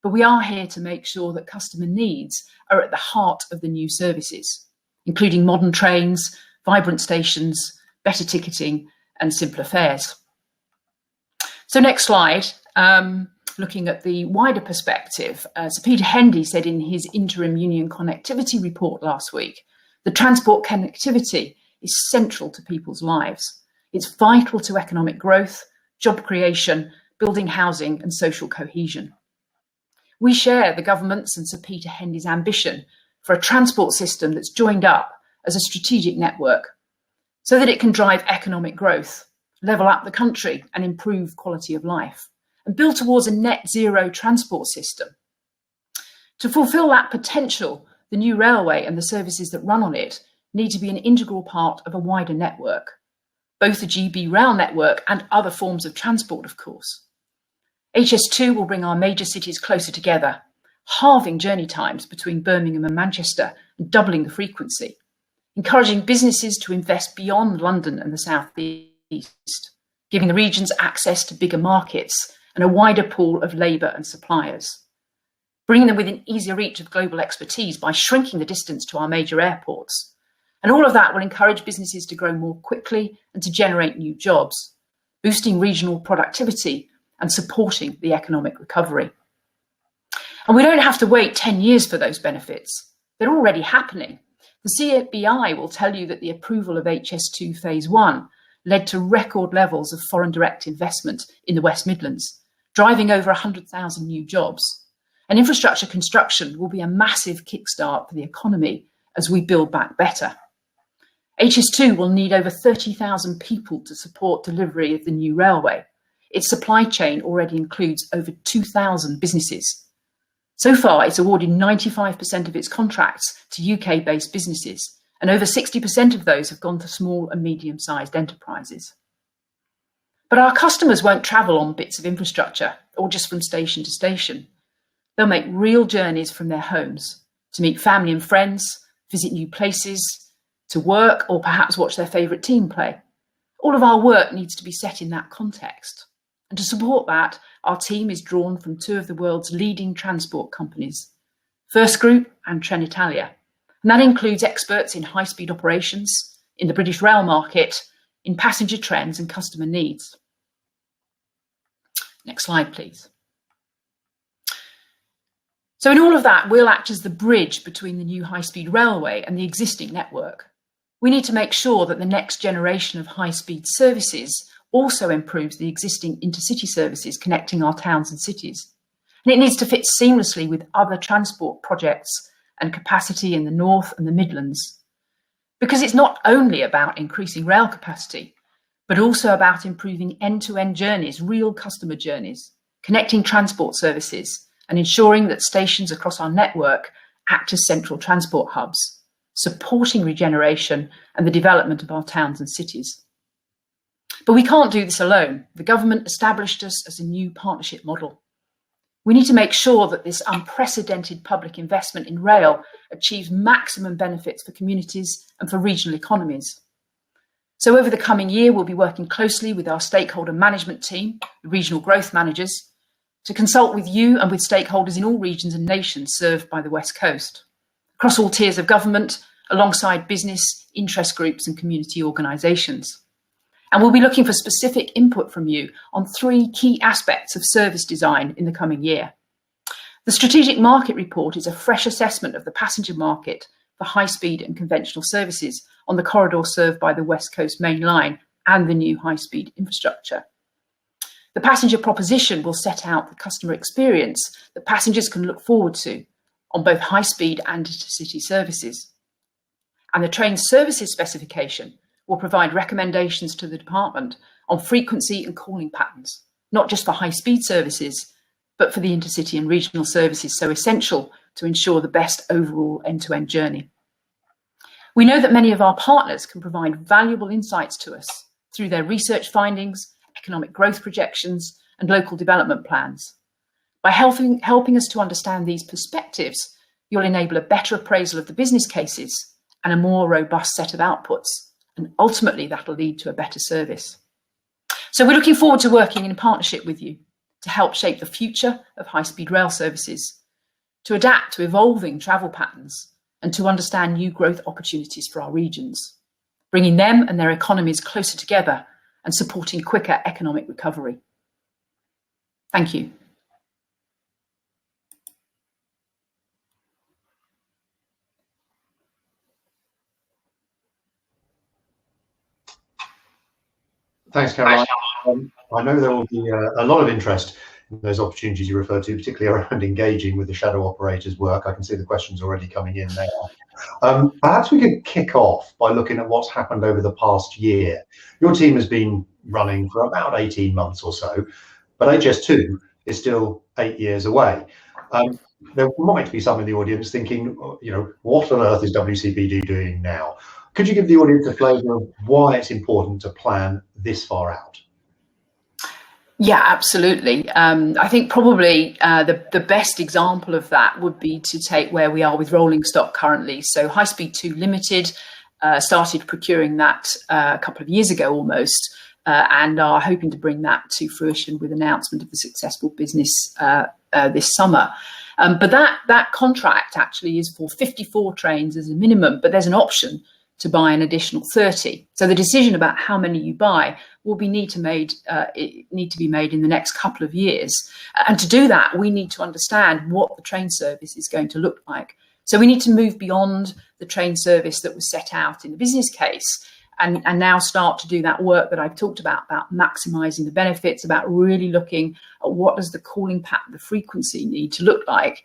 but we are here to make sure that customer needs are at the heart of the new services, including modern trains, vibrant stations, better ticketing, and simpler fares. So next slide, looking at the wider perspective, Sir Peter Hendy said in his interim union connectivity report last week, the transport connectivity is central to people's lives. It's vital to economic growth, job creation, building housing and social cohesion. We share the government's and Sir Peter Hendy's ambition for a transport system that's joined up as a strategic network so that it can drive economic growth, level up the country and improve quality of life, and build towards a net zero transport system. To fulfil that potential, the new railway and the services that run on it need to be an integral part of a wider network, both the GB rail network and other forms of transport, of course. HS2 will bring our major cities closer together, halving journey times between Birmingham and Manchester and doubling the frequency, encouraging businesses to invest beyond London and the South East, giving the regions access to bigger markets and a wider pool of labour and suppliers, bringing them within easier reach of global expertise by shrinking the distance to our major airports. And all of that will encourage businesses to grow more quickly and to generate new jobs, boosting regional productivity and supporting the economic recovery. And we don't have to wait 10 years for those benefits. They're already happening. The CBI will tell you that the approval of HS2 Phase 1 led to record levels of foreign direct investment in the West Midlands, driving over 100,000 new jobs. And infrastructure construction will be a massive kickstart for the economy as we build back better. HS2 will need over 30,000 people to support delivery of the new railway. Its supply chain already includes over 2,000 businesses. So far, it's awarded 95% of its contracts to UK-based businesses, and over 60% of those have gone to small and medium-sized enterprises. But our customers won't travel on bits of infrastructure or just from station to station. They'll make real journeys from their homes to meet family and friends, visit new places, to work, or perhaps watch their favourite team play. All of our work needs to be set in that context. And to support that, our team is drawn from two of the world's leading transport companies, First Group and Trenitalia. And that includes experts in high-speed operations, in the British rail market, in passenger trends and customer needs. Next slide, please. So in all of that, we'll act as the bridge between the new high-speed railway and the existing network. We need to make sure that the next generation of high-speed services also improves the existing intercity services connecting our towns and cities. And it needs to fit seamlessly with other transport projects and capacity in the North and the Midlands. Because it's not only about increasing rail capacity, but also about improving end-to-end journeys, real customer journeys, connecting transport services, and ensuring that stations across our network act as central transport hubs, supporting regeneration and the development of our towns and cities. But we can't do this alone. The government established us as a new partnership model. We need to make sure that this unprecedented public investment in rail achieves maximum benefits for communities and for regional economies. So over the coming year, we'll be working closely with our stakeholder management team, the regional growth managers, to consult with you and with stakeholders in all regions and nations served by the West Coast, across all tiers of government, alongside business, interest groups and community organisations. And we'll be looking for specific input from you on three key aspects of service design in the coming year. The Strategic Market Report is a fresh assessment of the passenger market for high-speed and conventional services on the corridor served by the West Coast Main Line and the new high-speed infrastructure. The passenger proposition will set out the customer experience that passengers can look forward to on both high-speed and intercity services. And the train services specification will provide recommendations to the department on frequency and calling patterns, not just for high-speed services, but for the intercity and regional services so essential to ensure the best overall end-to-end journey. We know that many of our partners can provide valuable insights to us through their research findings, economic growth projections, and local development plans. By helping us to understand these perspectives, you'll enable a better appraisal of the business cases and a more robust set of outputs. And ultimately, that'll lead to a better service. So we're looking forward to working in partnership with you to help shape the future of high-speed rail services, to adapt to evolving travel patterns, and to understand new growth opportunities for our regions, bringing them and their economies closer together and supporting quicker economic recovery. Thank you. Thanks, Caroline. I know there will be a lot of interest in those opportunities you referred to, particularly around engaging with the shadow operators' work. I can see the questions already coming in there. Perhaps we could kick off by looking at what's happened over the past year. Your team has been running for about 18 months or so, but HS2 is still 8 years away. There might be some in the audience thinking, what on earth is WCPD doing now? Could you give the audience a flavour of why it's important to plan this far out? Yeah, absolutely. I think probably the best example of that would be to take where we are with rolling stock currently. So High Speed 2 Limited started procuring that a couple of years ago almost, and are hoping to bring that to fruition with announcement of the successful business this summer. But that contract actually is for 54 trains as a minimum, but there's an option to buy an additional 30. So the decision about how many you buy will need to be made in the next couple of years. And to do that, we need to understand what the train service is going to look like. So we need to move beyond the train service that was set out in the business case and now start to do that work that I've talked about maximising the benefits, about really looking at what does the calling pattern, the frequency need to look like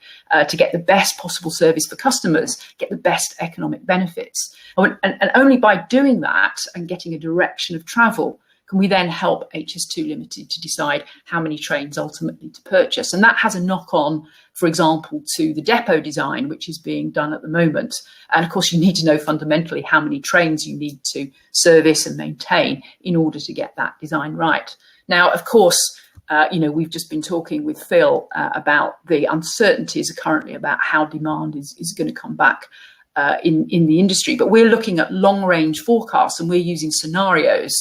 to get the best possible service for customers, get the best economic benefits. And only by doing that and getting a direction of travel can we then help HS2 Limited to decide how many trains ultimately to purchase. And that has a knock-on, for example, to the depot design, which is being done at the moment. And of course, you need to know fundamentally how many trains you need to service and maintain in order to get that design right. Now, of course, we've just been talking with Phil about the uncertainties currently about how demand is going to come back in the industry. But we're looking at long-range forecasts, and we're using scenarios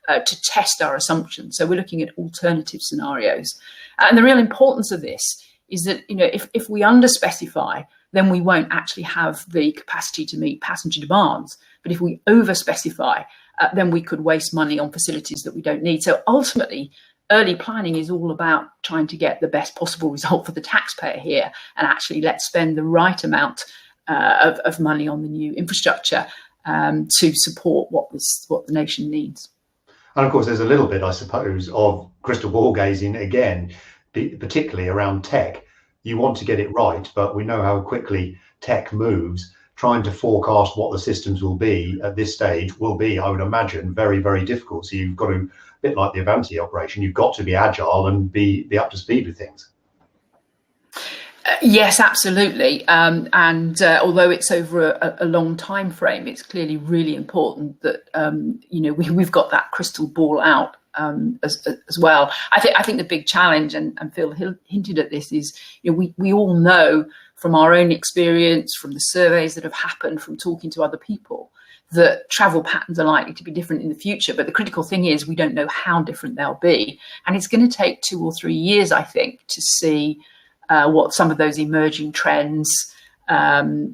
to test our assumptions. So we're looking at alternative scenarios. And the real importance of this is that, if we underspecify, then we won't actually have the capacity to meet passenger demands. But if we overspecify, then we could waste money on facilities that we don't need. So ultimately, early planning is all about trying to get the best possible result for the taxpayer here, and actually let's spend the right amount of money on the new infrastructure to support what the nation needs. And of course, there's a little bit, I suppose, of crystal ball gazing again, particularly around tech. You want to get it right, but we know how quickly tech moves. Trying to forecast what the systems will be at this stage will be, I would imagine, very, very difficult. So you've got to, a bit like the Avanti operation, you've got to be agile and be up to speed with things. Yes, absolutely. And although it's over a long time frame, it's clearly really important that we've got that crystal ball out as well. I think the big challenge, and Phil hinted at this, is we all know from our own experience, from the surveys that have happened, from talking to other people, that travel patterns are likely to be different in the future. But the critical thing is we don't know how different they'll be, and it's going to take 2 or 3 years, I think, to see what some of those emerging trends,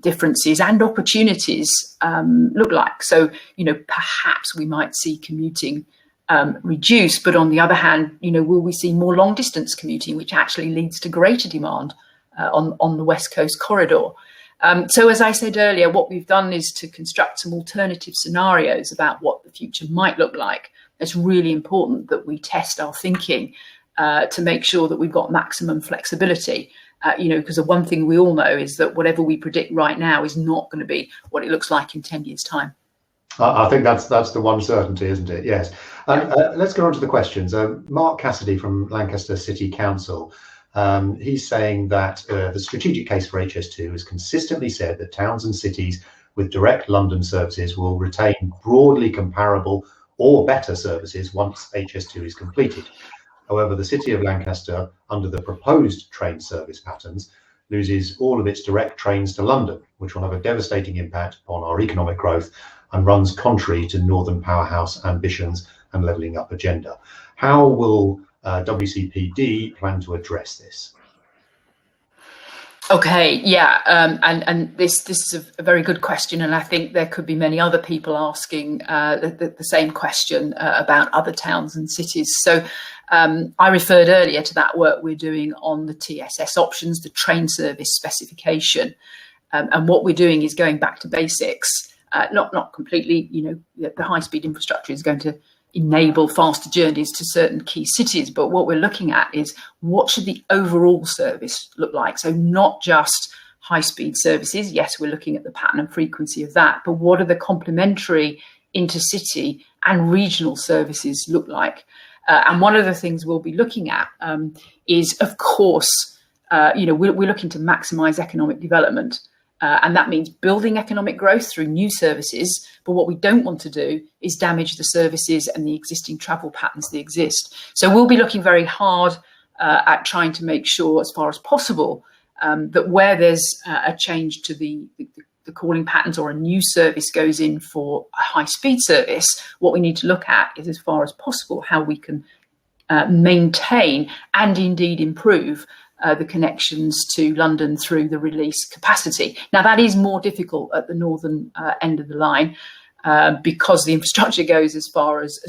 differences and opportunities look like. So, perhaps we might see commuting reduce, but on the other hand, will we see more long distance commuting, which actually leads to greater demand on the West Coast corridor? So as I said earlier, what we've done is to construct some alternative scenarios about what the future might look like. It's really important that we test our thinking to make sure that we've got maximum flexibility, because the one thing we all know is that whatever we predict right now is not going to be what it looks like in 10 years' time. I think that's the one certainty, isn't it? Yes. Let's go on to the questions. Mark Cassidy from Lancaster City Council, he's saying that the strategic case for HS2 has consistently said that towns and cities with direct London services will retain broadly comparable or better services once HS2 is completed. However, the City of Lancaster, under the proposed train service patterns, loses all of its direct trains to London, which will have a devastating impact on our economic growth and runs contrary to Northern Powerhouse ambitions and levelling up agenda. How will WCPD plan to address this? Okay, yeah, and this is a very good question, and I think there could be many other people asking the same question about other towns and cities. So I referred earlier to that work we're doing on the TSS options, the train service specification, and what we're doing is going back to basics. Not completely, the high-speed infrastructure is going to enable faster journeys to certain key cities, but what we're looking at is what should the overall service look like? So not just high-speed services. Yes, we're looking at the pattern and frequency of that, but what are the complementary intercity and regional services look like? And one of the things we'll be looking at is, of course, we're looking to maximise economic development. And that means building economic growth through new services. But what we don't want to do is damage the services and the existing travel patterns that exist. So we'll be looking very hard at trying to make sure, as far as possible, that where there's a change to the calling patterns or a new service goes in for a high-speed service, what we need to look at is, as far as possible, how we can maintain and indeed improve the connections to London through the release capacity. Now, that is more difficult at the northern end of the line because the infrastructure goes as far as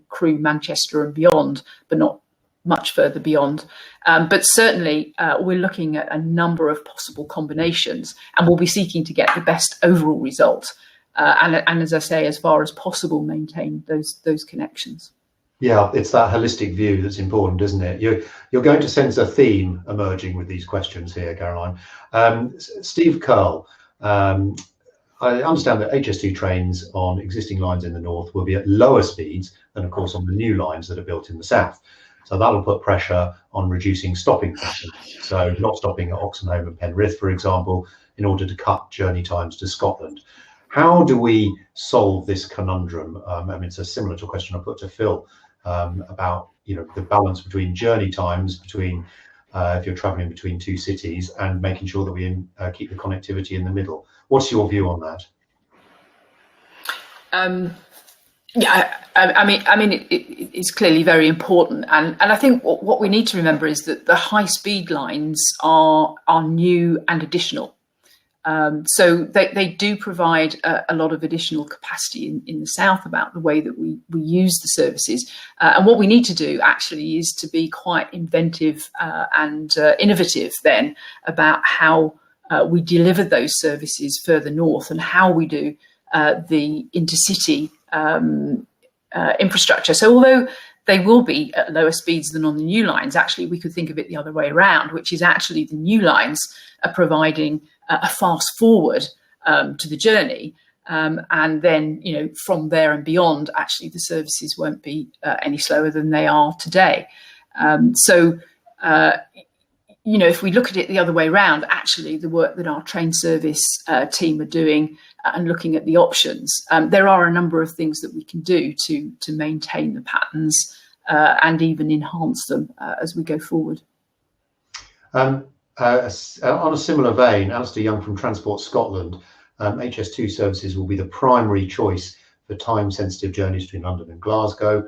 Crewe, Manchester and beyond, but not much further beyond. But certainly we're looking at a number of possible combinations, and we'll be seeking to get the best overall result. And as I say, as far as possible, maintain those connections. Yeah, it's that holistic view that's important, isn't it? You're going to sense a theme emerging with these questions here, Caroline. Steve Curl, I understand that HS2 trains on existing lines in the north will be at lower speeds than, of course, on the new lines that are built in the south. So that'll put pressure on reducing stopping patterns. So not stopping at Oxenholme and Penrith, for example, in order to cut journey times to Scotland. How do we solve this conundrum? It's a similar to a question I put to Phil about the balance between journey times, between if you're traveling between two cities, and making sure that we keep the connectivity in the middle. What's your view on that? Yeah, I mean, it's clearly very important, and I think what we need to remember is that the high speed lines are new and additional. So they do provide a lot of additional capacity in the south about the way that we use the services. And what we need to do actually is to be quite inventive and innovative then about how we deliver those services further north and how we do the intercity infrastructure. So although they will be at lower speeds than on the new lines, actually we could think of it the other way around, which is actually the new lines are providing a fast forward to the journey, and then from there and beyond, actually the services won't be any slower than they are today. So if we look at it the other way around, actually the work that our train service team are doing and looking at the options, there are a number of things that we can do to maintain the patterns and even enhance them as we go forward. On a similar vein, Alistair Young from Transport Scotland, HS2 services will be the primary choice for time-sensitive journeys between London and Glasgow.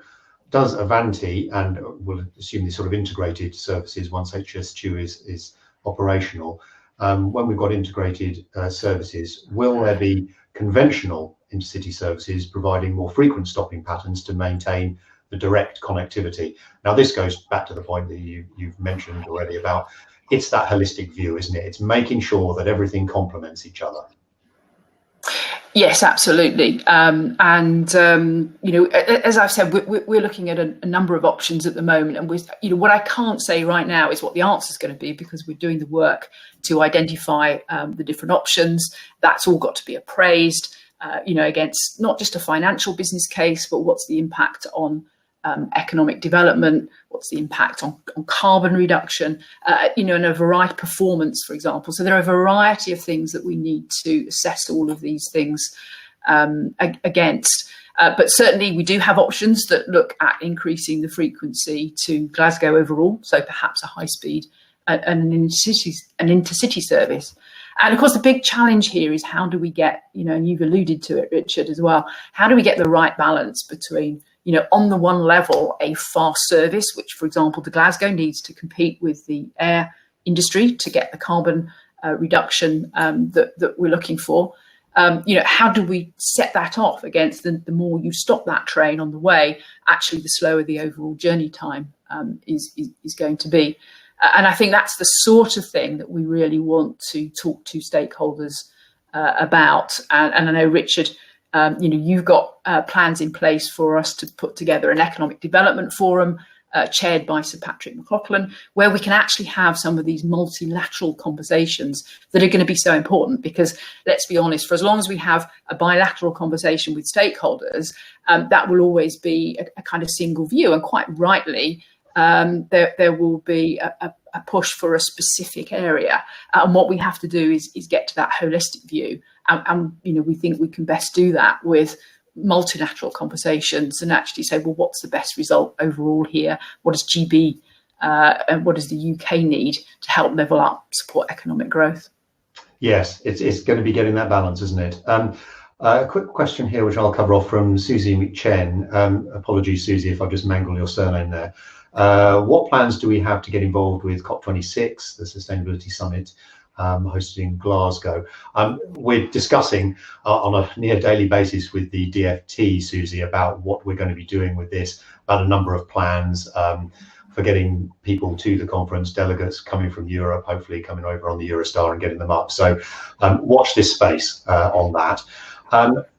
Does Avanti, and we'll assume these sort of integrated services once HS2 is operational, when we've got integrated services, will there be conventional intercity services providing more frequent stopping patterns to maintain the direct connectivity? Now, this goes back to the point that you've mentioned already about it's that holistic view, isn't it? It's making sure that everything complements each other. Yes, absolutely. As I've said, we're looking at a number of options at the moment, and what I can't say right now is what the answer is going to be, because we're doing the work to identify the different options. That's all got to be appraised, against not just a financial business case, but what's the impact on economic development, what's the impact on carbon reduction, and a variety of performance, for example. So there are a variety of things that we need to assess all of these things against. But certainly we do have options that look at increasing the frequency to Glasgow overall, so perhaps a high speed and an intercity service. And of course, the big challenge here is how do we get, and you've alluded to it, Richard, as well, how do we get the right balance between on the one level, a fast service, which, for example, the Glasgow needs to compete with the air industry to get the carbon reduction that we're looking for. How do we set that off against the more you stop that train on the way, actually the slower the overall journey time is going to be. And I think that's the sort of thing that we really want to talk to stakeholders about. And I know, Richard, you've got plans in place for us to put together an economic development forum chaired by Sir Patrick McLaughlin, where we can actually have some of these multilateral conversations that are going to be so important. Because let's be honest, for as long as we have a bilateral conversation with stakeholders, that will always be a kind of single view. And quite rightly, there will be a push for a specific area. And what we have to do is get to that holistic view. And we think we can best do that with multilateral conversations and actually say, well, what's the best result overall here? What does GB and what does the UK need to help level up, support economic growth? Yes, it's going to be getting that balance, isn't it? A quick question here, which I'll cover off from Susie McChen. Apologies, Susie, if I've just mangled your surname there. What plans do we have to get involved with COP26, the Sustainability Summit, hosted in Glasgow? We're discussing on a near daily basis with the DFT, Susie, about what we're going to be doing with this, about a number of plans for getting people to the conference, delegates coming from Europe, hopefully coming over on the Eurostar and getting them up. So watch this space on that.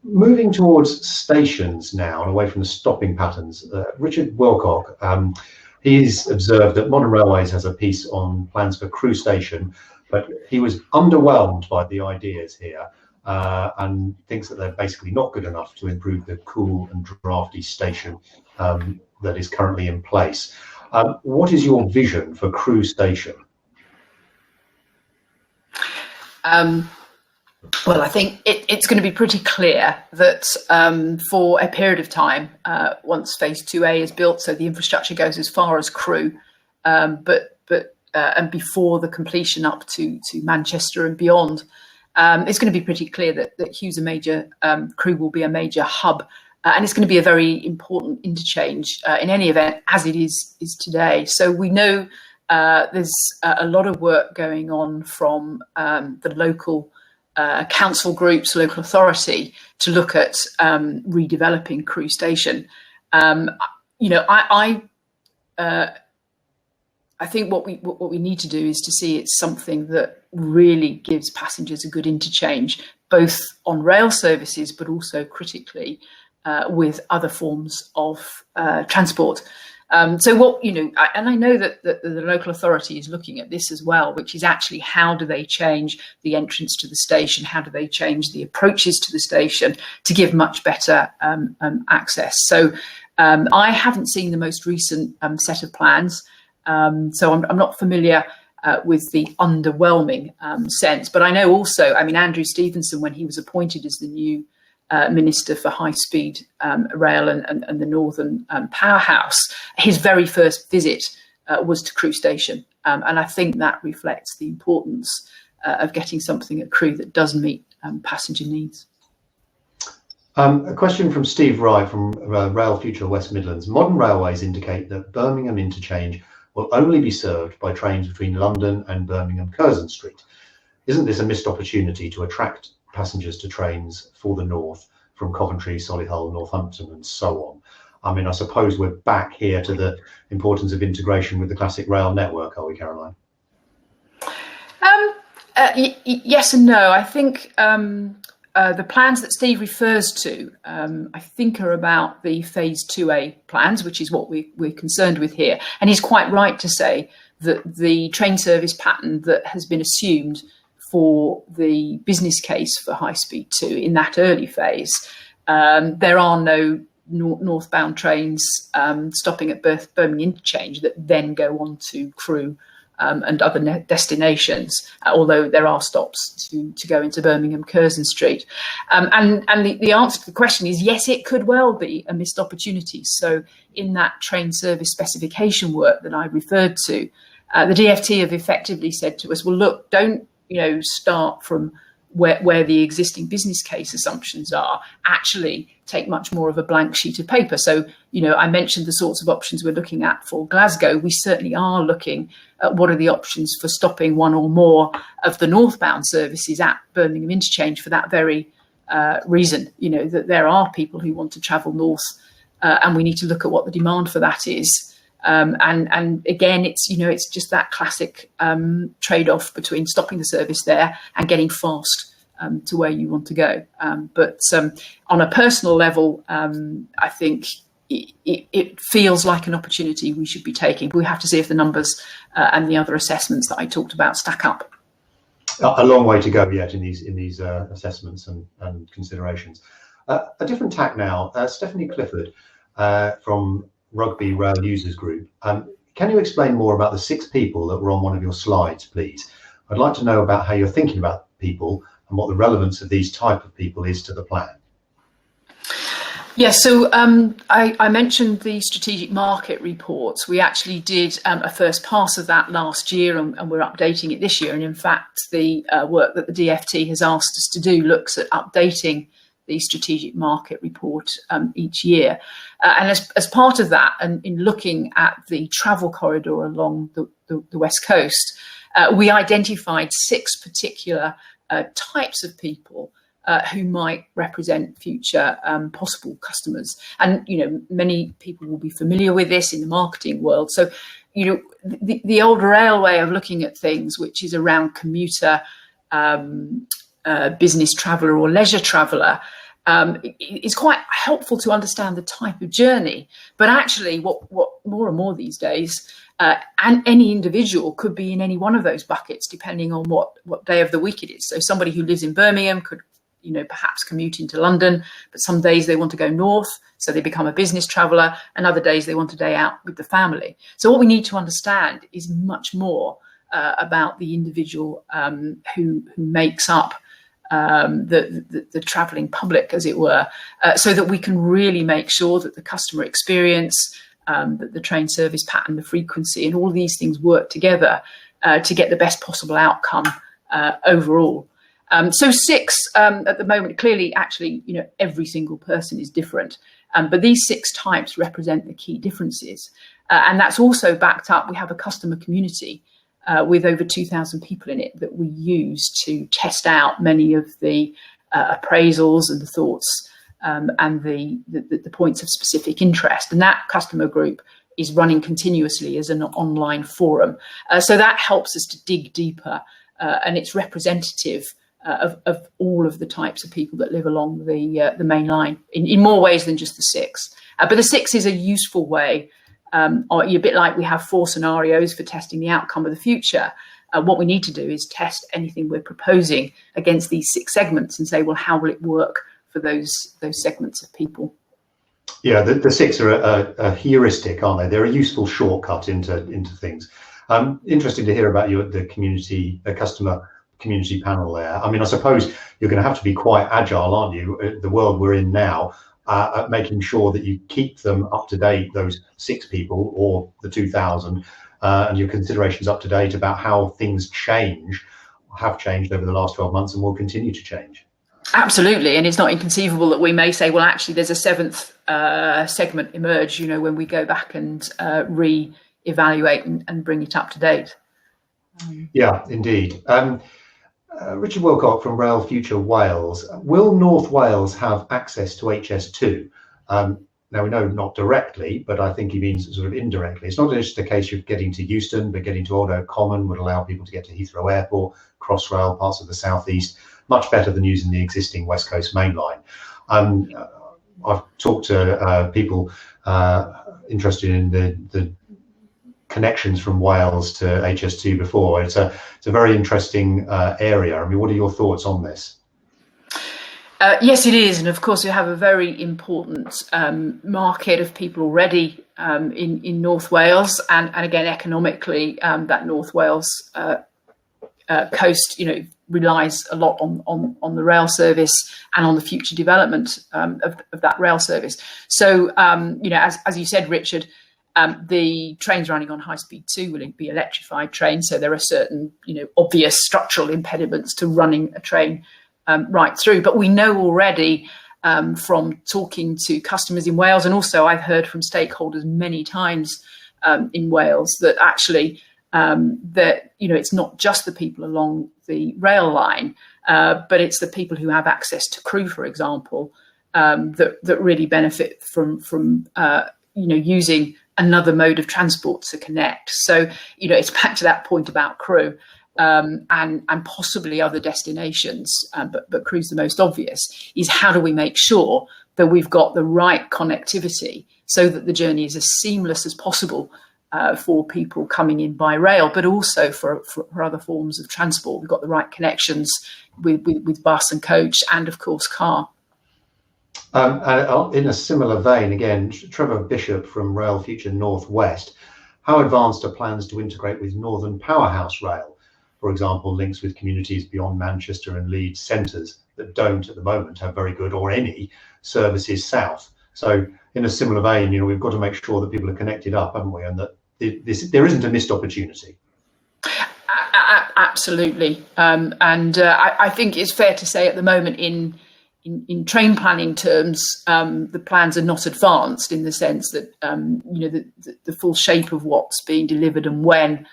Moving towards stations now and away from the stopping patterns, Richard Wilcock, he's observed that Modern Railways has a piece on plans for Crewe Station, but he was underwhelmed by the ideas here and thinks that they're basically not good enough to improve the cool and drafty station that is currently in place. What is your vision for Crewe Station? Well, I think it's going to be pretty clear that for a period of time, once Phase 2A is built, so the infrastructure goes as far as Crewe, but before the completion up to Manchester and beyond, it's going to be pretty clear that Hughes Crewe will be a major hub, and it's going to be a very important interchange in any event, as it is today. So we know there's a lot of work going on from the local council groups, local authority, to look at redeveloping Crewe Station. I think what we need to do is to see it's something that really gives passengers a good interchange, both on rail services, but also critically with other forms of transport. And I know that the local authority is looking at this as well, which is actually how do they change the entrance to the station? How do they change the approaches to the station to give much better access? So I haven't seen the most recent set of plans. So I'm not familiar with the underwhelming sense, but I know also, Andrew Stevenson, when he was appointed as the new Minister for High Speed Rail and the Northern Powerhouse, his very first visit was to Crewe Station. And I think that reflects the importance of getting something at Crewe that does meet passenger needs. A question from Steve Wright from Rail Future West Midlands. Modern railways indicate that Birmingham interchange will only be served by trains between London and Birmingham Curzon Street. Isn't this a missed opportunity to attract passengers to trains for the north from Coventry, Solihull, Northampton and so on? I suppose we're back here to the importance of integration with the classic rail network, are we, Caroline? Yes and no. I think the plans that Steve refers to, I think, are about the Phase 2A plans, which is what we're concerned with here. And he's quite right to say that the train service pattern that has been assumed for the business case for High Speed 2 in that early phase, there are no northbound trains stopping at Birmingham Interchange that then go on to Crewe and other destinations, although there are stops to go into Birmingham Curzon Street. And the answer to the question is yes, it could well be a missed opportunity. So in that train service specification work that I referred to, the DFT have effectively said to us, well, look, don't start from where the existing business case assumptions are. Actually take much more of a blank sheet of paper. So, I mentioned the sorts of options we're looking at for Glasgow. We certainly are looking at what are the options for stopping one or more of the northbound services at Birmingham Interchange for that very reason, that there are people who want to travel north and we need to look at what the demand for that is. And again, it's just that classic trade-off between stopping the service there and getting fast to where you want to go. But on a personal level, I think it feels like an opportunity we should be taking. We have to see if the numbers and the other assessments that I talked about stack up. A long way to go yet in these assessments and considerations. A different tack now. Stephanie Clifford from Rugby Rail Users Group. Can you explain more about the 6 people that were on one of your slides, please? I'd like to know about how you're thinking about people and what the relevance of these type of people is to the plan. Yes, so I mentioned the strategic market reports. We actually did a first pass of that last year and we're updating it this year. And in fact, the work that the DFT has asked us to do looks at updating the strategic market report each year. And as part of that, and in looking at the travel corridor along the West Coast, we identified 6 particular types of people who might represent future possible customers. And, many people will be familiar with this in the marketing world. So, the old rail way of looking at things, which is around commuter, business traveller or leisure traveller, it's quite helpful to understand the type of journey. But actually, what more and more these days, and any individual could be in any one of those buckets, depending on what day of the week it is. So somebody who lives in Birmingham could, perhaps commute into London, but some days they want to go north, so they become a business traveller, and other days they want a day out with the family. So what we need to understand is much more about the individual who makes up the travelling public, as it were, so that we can really make sure that the customer experience, that the train service pattern, the frequency, and all of these things work together to get the best possible outcome overall. So 6 at the moment, clearly, actually, every single person is different. But these 6 types represent the key differences. And that's also backed up. We have a customer community with over 2,000 people in it that we use to test out many of the appraisals and the thoughts and the points of specific interest. And that customer group is running continuously as an online forum. So that helps us to dig deeper, and it's representative of all of the types of people that live along the main line in more ways than just the 6. But the 6 is a useful way, or a bit like we have 4 scenarios for testing the outcome of the future. What we need to do is test anything we're proposing against these 6 segments and say, well, how will it work for those segments of people? Yeah, the 6 are a heuristic, aren't they? They're a useful shortcut into things. Interesting to hear about the customer community panel there. I mean, I suppose you're going to have to be quite agile, aren't you? The world we're in now, at making sure that you keep them up to date, those 6 people or the 2,000, and your considerations up to date about how things have changed over the last 12 months and will continue to change. Absolutely, and it's not inconceivable that we may say, well, actually, there's a 7th segment emerge, when we go back and re-evaluate and bring it up to date. Yeah, indeed. Richard Wilcock from Rail Future Wales. Will North Wales have access to HS2? Now, we know not directly, but I think he means sort of indirectly. It's not just a case of getting to Euston, but getting to Old Oak Common would allow people to get to Heathrow Airport, Crossrail, parts of the southeast, much better than using the existing West Coast main line. I've talked to people interested in the connections from Wales to HS2 before. It's a very interesting area. I mean, what are your thoughts on this? Yes, it is. And of course, we have a very important market of people already in North Wales. And again, economically, that North Wales coast, relies a lot on the rail service and on the future development of that rail service. So, as you said, Richard, the trains running on high speed 2 will be electrified trains. So there are certain, obvious structural impediments to running a train right through. But we know already from talking to customers in Wales, and also I've heard from stakeholders many times in Wales that actually that it's not just the people along the rail line, but it's the people who have access to crew, for example, that really benefit from using another mode of transport to connect. So it's back to that point about crew. And possibly other destinations, but crew's the most obvious, is how do we make sure that we've got the right connectivity so that the journey is as seamless as possible for people coming in by rail, but also for other forms of transport. We've got the right connections with bus and coach and, of course, car. In a similar vein, again, Trevor Bishop from Rail Future Northwest, how advanced are plans to integrate with Northern Powerhouse Rail? For example, links with communities beyond Manchester and Leeds centres that don't at the moment have very good or any services south. So in a similar vein, we've got to make sure that people are connected up, haven't we? And that there isn't a missed opportunity. Absolutely. I think it's fair to say at the moment in train planning terms, the plans are not advanced in the sense that, the full shape of what's being delivered and when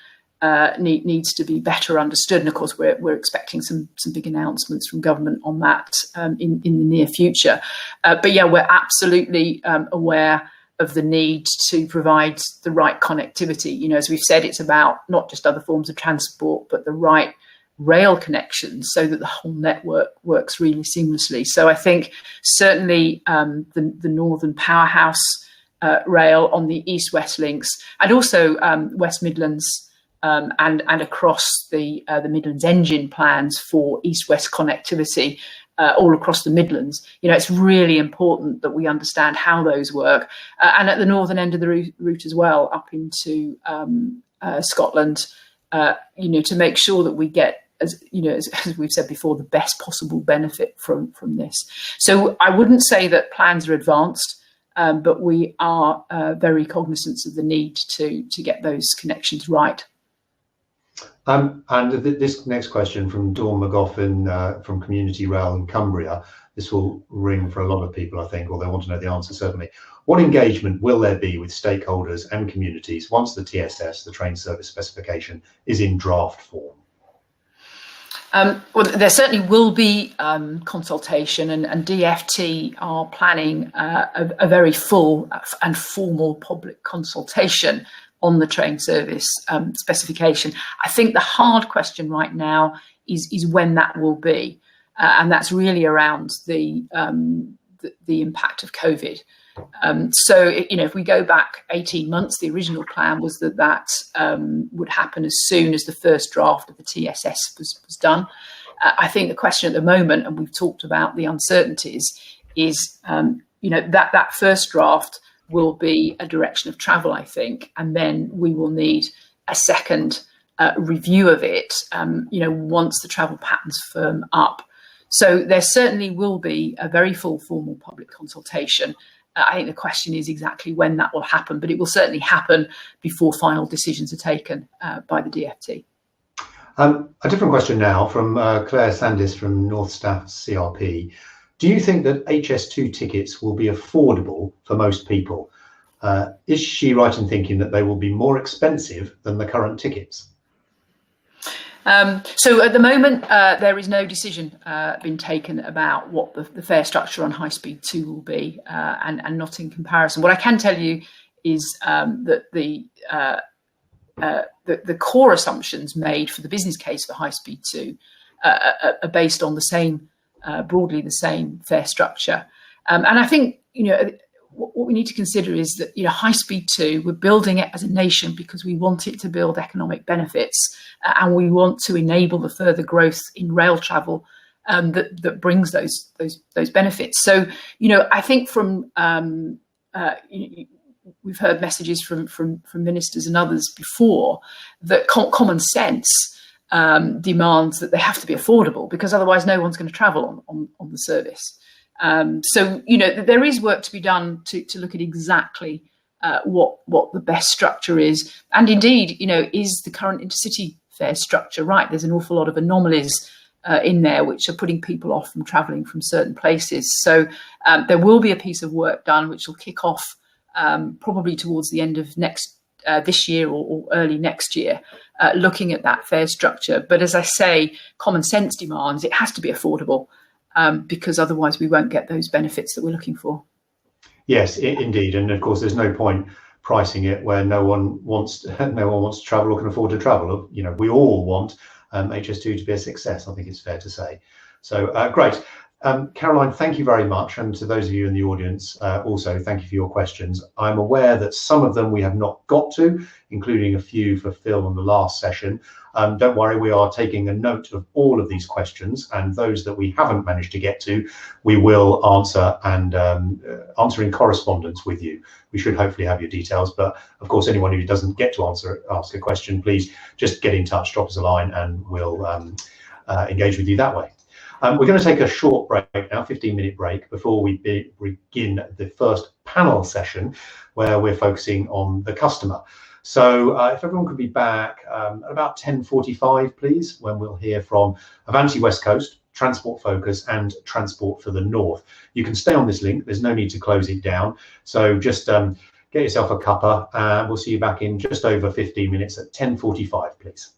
needs to be better understood. And of course, we're expecting some big announcements from government on that in the near future. But yeah, we're absolutely aware of the need to provide the right connectivity. As we've said, it's about not just other forms of transport, but the right rail connections so that the whole network works really seamlessly. So I think certainly the Northern Powerhouse rail on the East-West links, and also West Midlands and across the Midlands engine plans for East-West connectivity all across the Midlands. It's really important that we understand how those work, and at the northern end of the route as well, up into Scotland, to make sure that we get, as we've said before, the best possible benefit from this. So I wouldn't say that plans are advanced, but we are very cognizant of the need to get those connections right. This next question from Dawn McGoffin from Community Rail in Cumbria. This will ring for a lot of people, I think, or they want to know the answer, certainly. What engagement will there be with stakeholders and communities once the TSS, the train service specification, is in draft form? Well, there certainly will be consultation, and DfT are planning a very full and formal public consultation on the train service specification. I think the hard question right now is when that will be, and that's really around the impact of COVID. So, if we go back 18 months, the original plan was that would happen as soon as the first draft of the TSS was done. I think the question at the moment, and we've talked about the uncertainties, is that first draft will be a direction of travel, I think, and then we will need a second review of it, once the travel patterns firm up. So there certainly will be a very full formal public consultation. I think the question is exactly when that will happen, but it will certainly happen before final decisions are taken by the DfT. A different question now from Claire Sandis from North Staff CRP. Do you think that HS2 tickets will be affordable for most people? Is she right in thinking that they will be more expensive than the current tickets? So at the moment, there is no decision been taken about what the fare structure on High Speed 2 will be, and not in comparison. What I can tell you is that the core assumptions made for the business case for High Speed 2 are based on the same, broadly the same fare structure. And I think, what we need to consider is that, High Speed 2, we're building it as a nation because we want it to build economic benefits, and we want to enable the further growth in rail travel that brings those benefits. So, I think from we've heard messages from ministers and others before that common sense demands that they have to be affordable, because otherwise no one's going to travel on the service. So, there is work to be done to look at exactly what the best structure is. And indeed, is the current intercity fare structure right? There's an awful lot of anomalies in there which are putting people off from travelling from certain places. So there will be a piece of work done which will kick off probably towards the end of this year or early next year, looking at that fare structure. But as I say, common sense demands it has to be affordable. Because otherwise we won't get those benefits that we're looking for. Yes, indeed, and of course there's no point pricing it where no one wants to travel or can afford to travel. We all want HS2 to be a success. I think it's fair to say. So great. Caroline, thank you very much, and to those of you in the audience also, thank you for your questions. I'm aware that some of them we have not got to, including a few for Phil on the last session. Don't worry, we are taking a note of all of these questions, and those that we haven't managed to get to, we will answer and answer in correspondence with you. We should hopefully have your details, but of course, anyone who doesn't get to ask a question, please just get in touch, drop us a line, and we'll engage with you that way. We're going to take a short break now, 15-minute break, before we begin the first panel session where we're focusing on the customer. So if everyone could be back at about 10:45, please, when we'll hear from Avanti West Coast, Transport Focus and Transport for the North. You can stay on this link. There's no need to close it down. So just get yourself a cuppa, and we'll see you back in just over 15 minutes at 10:45, please.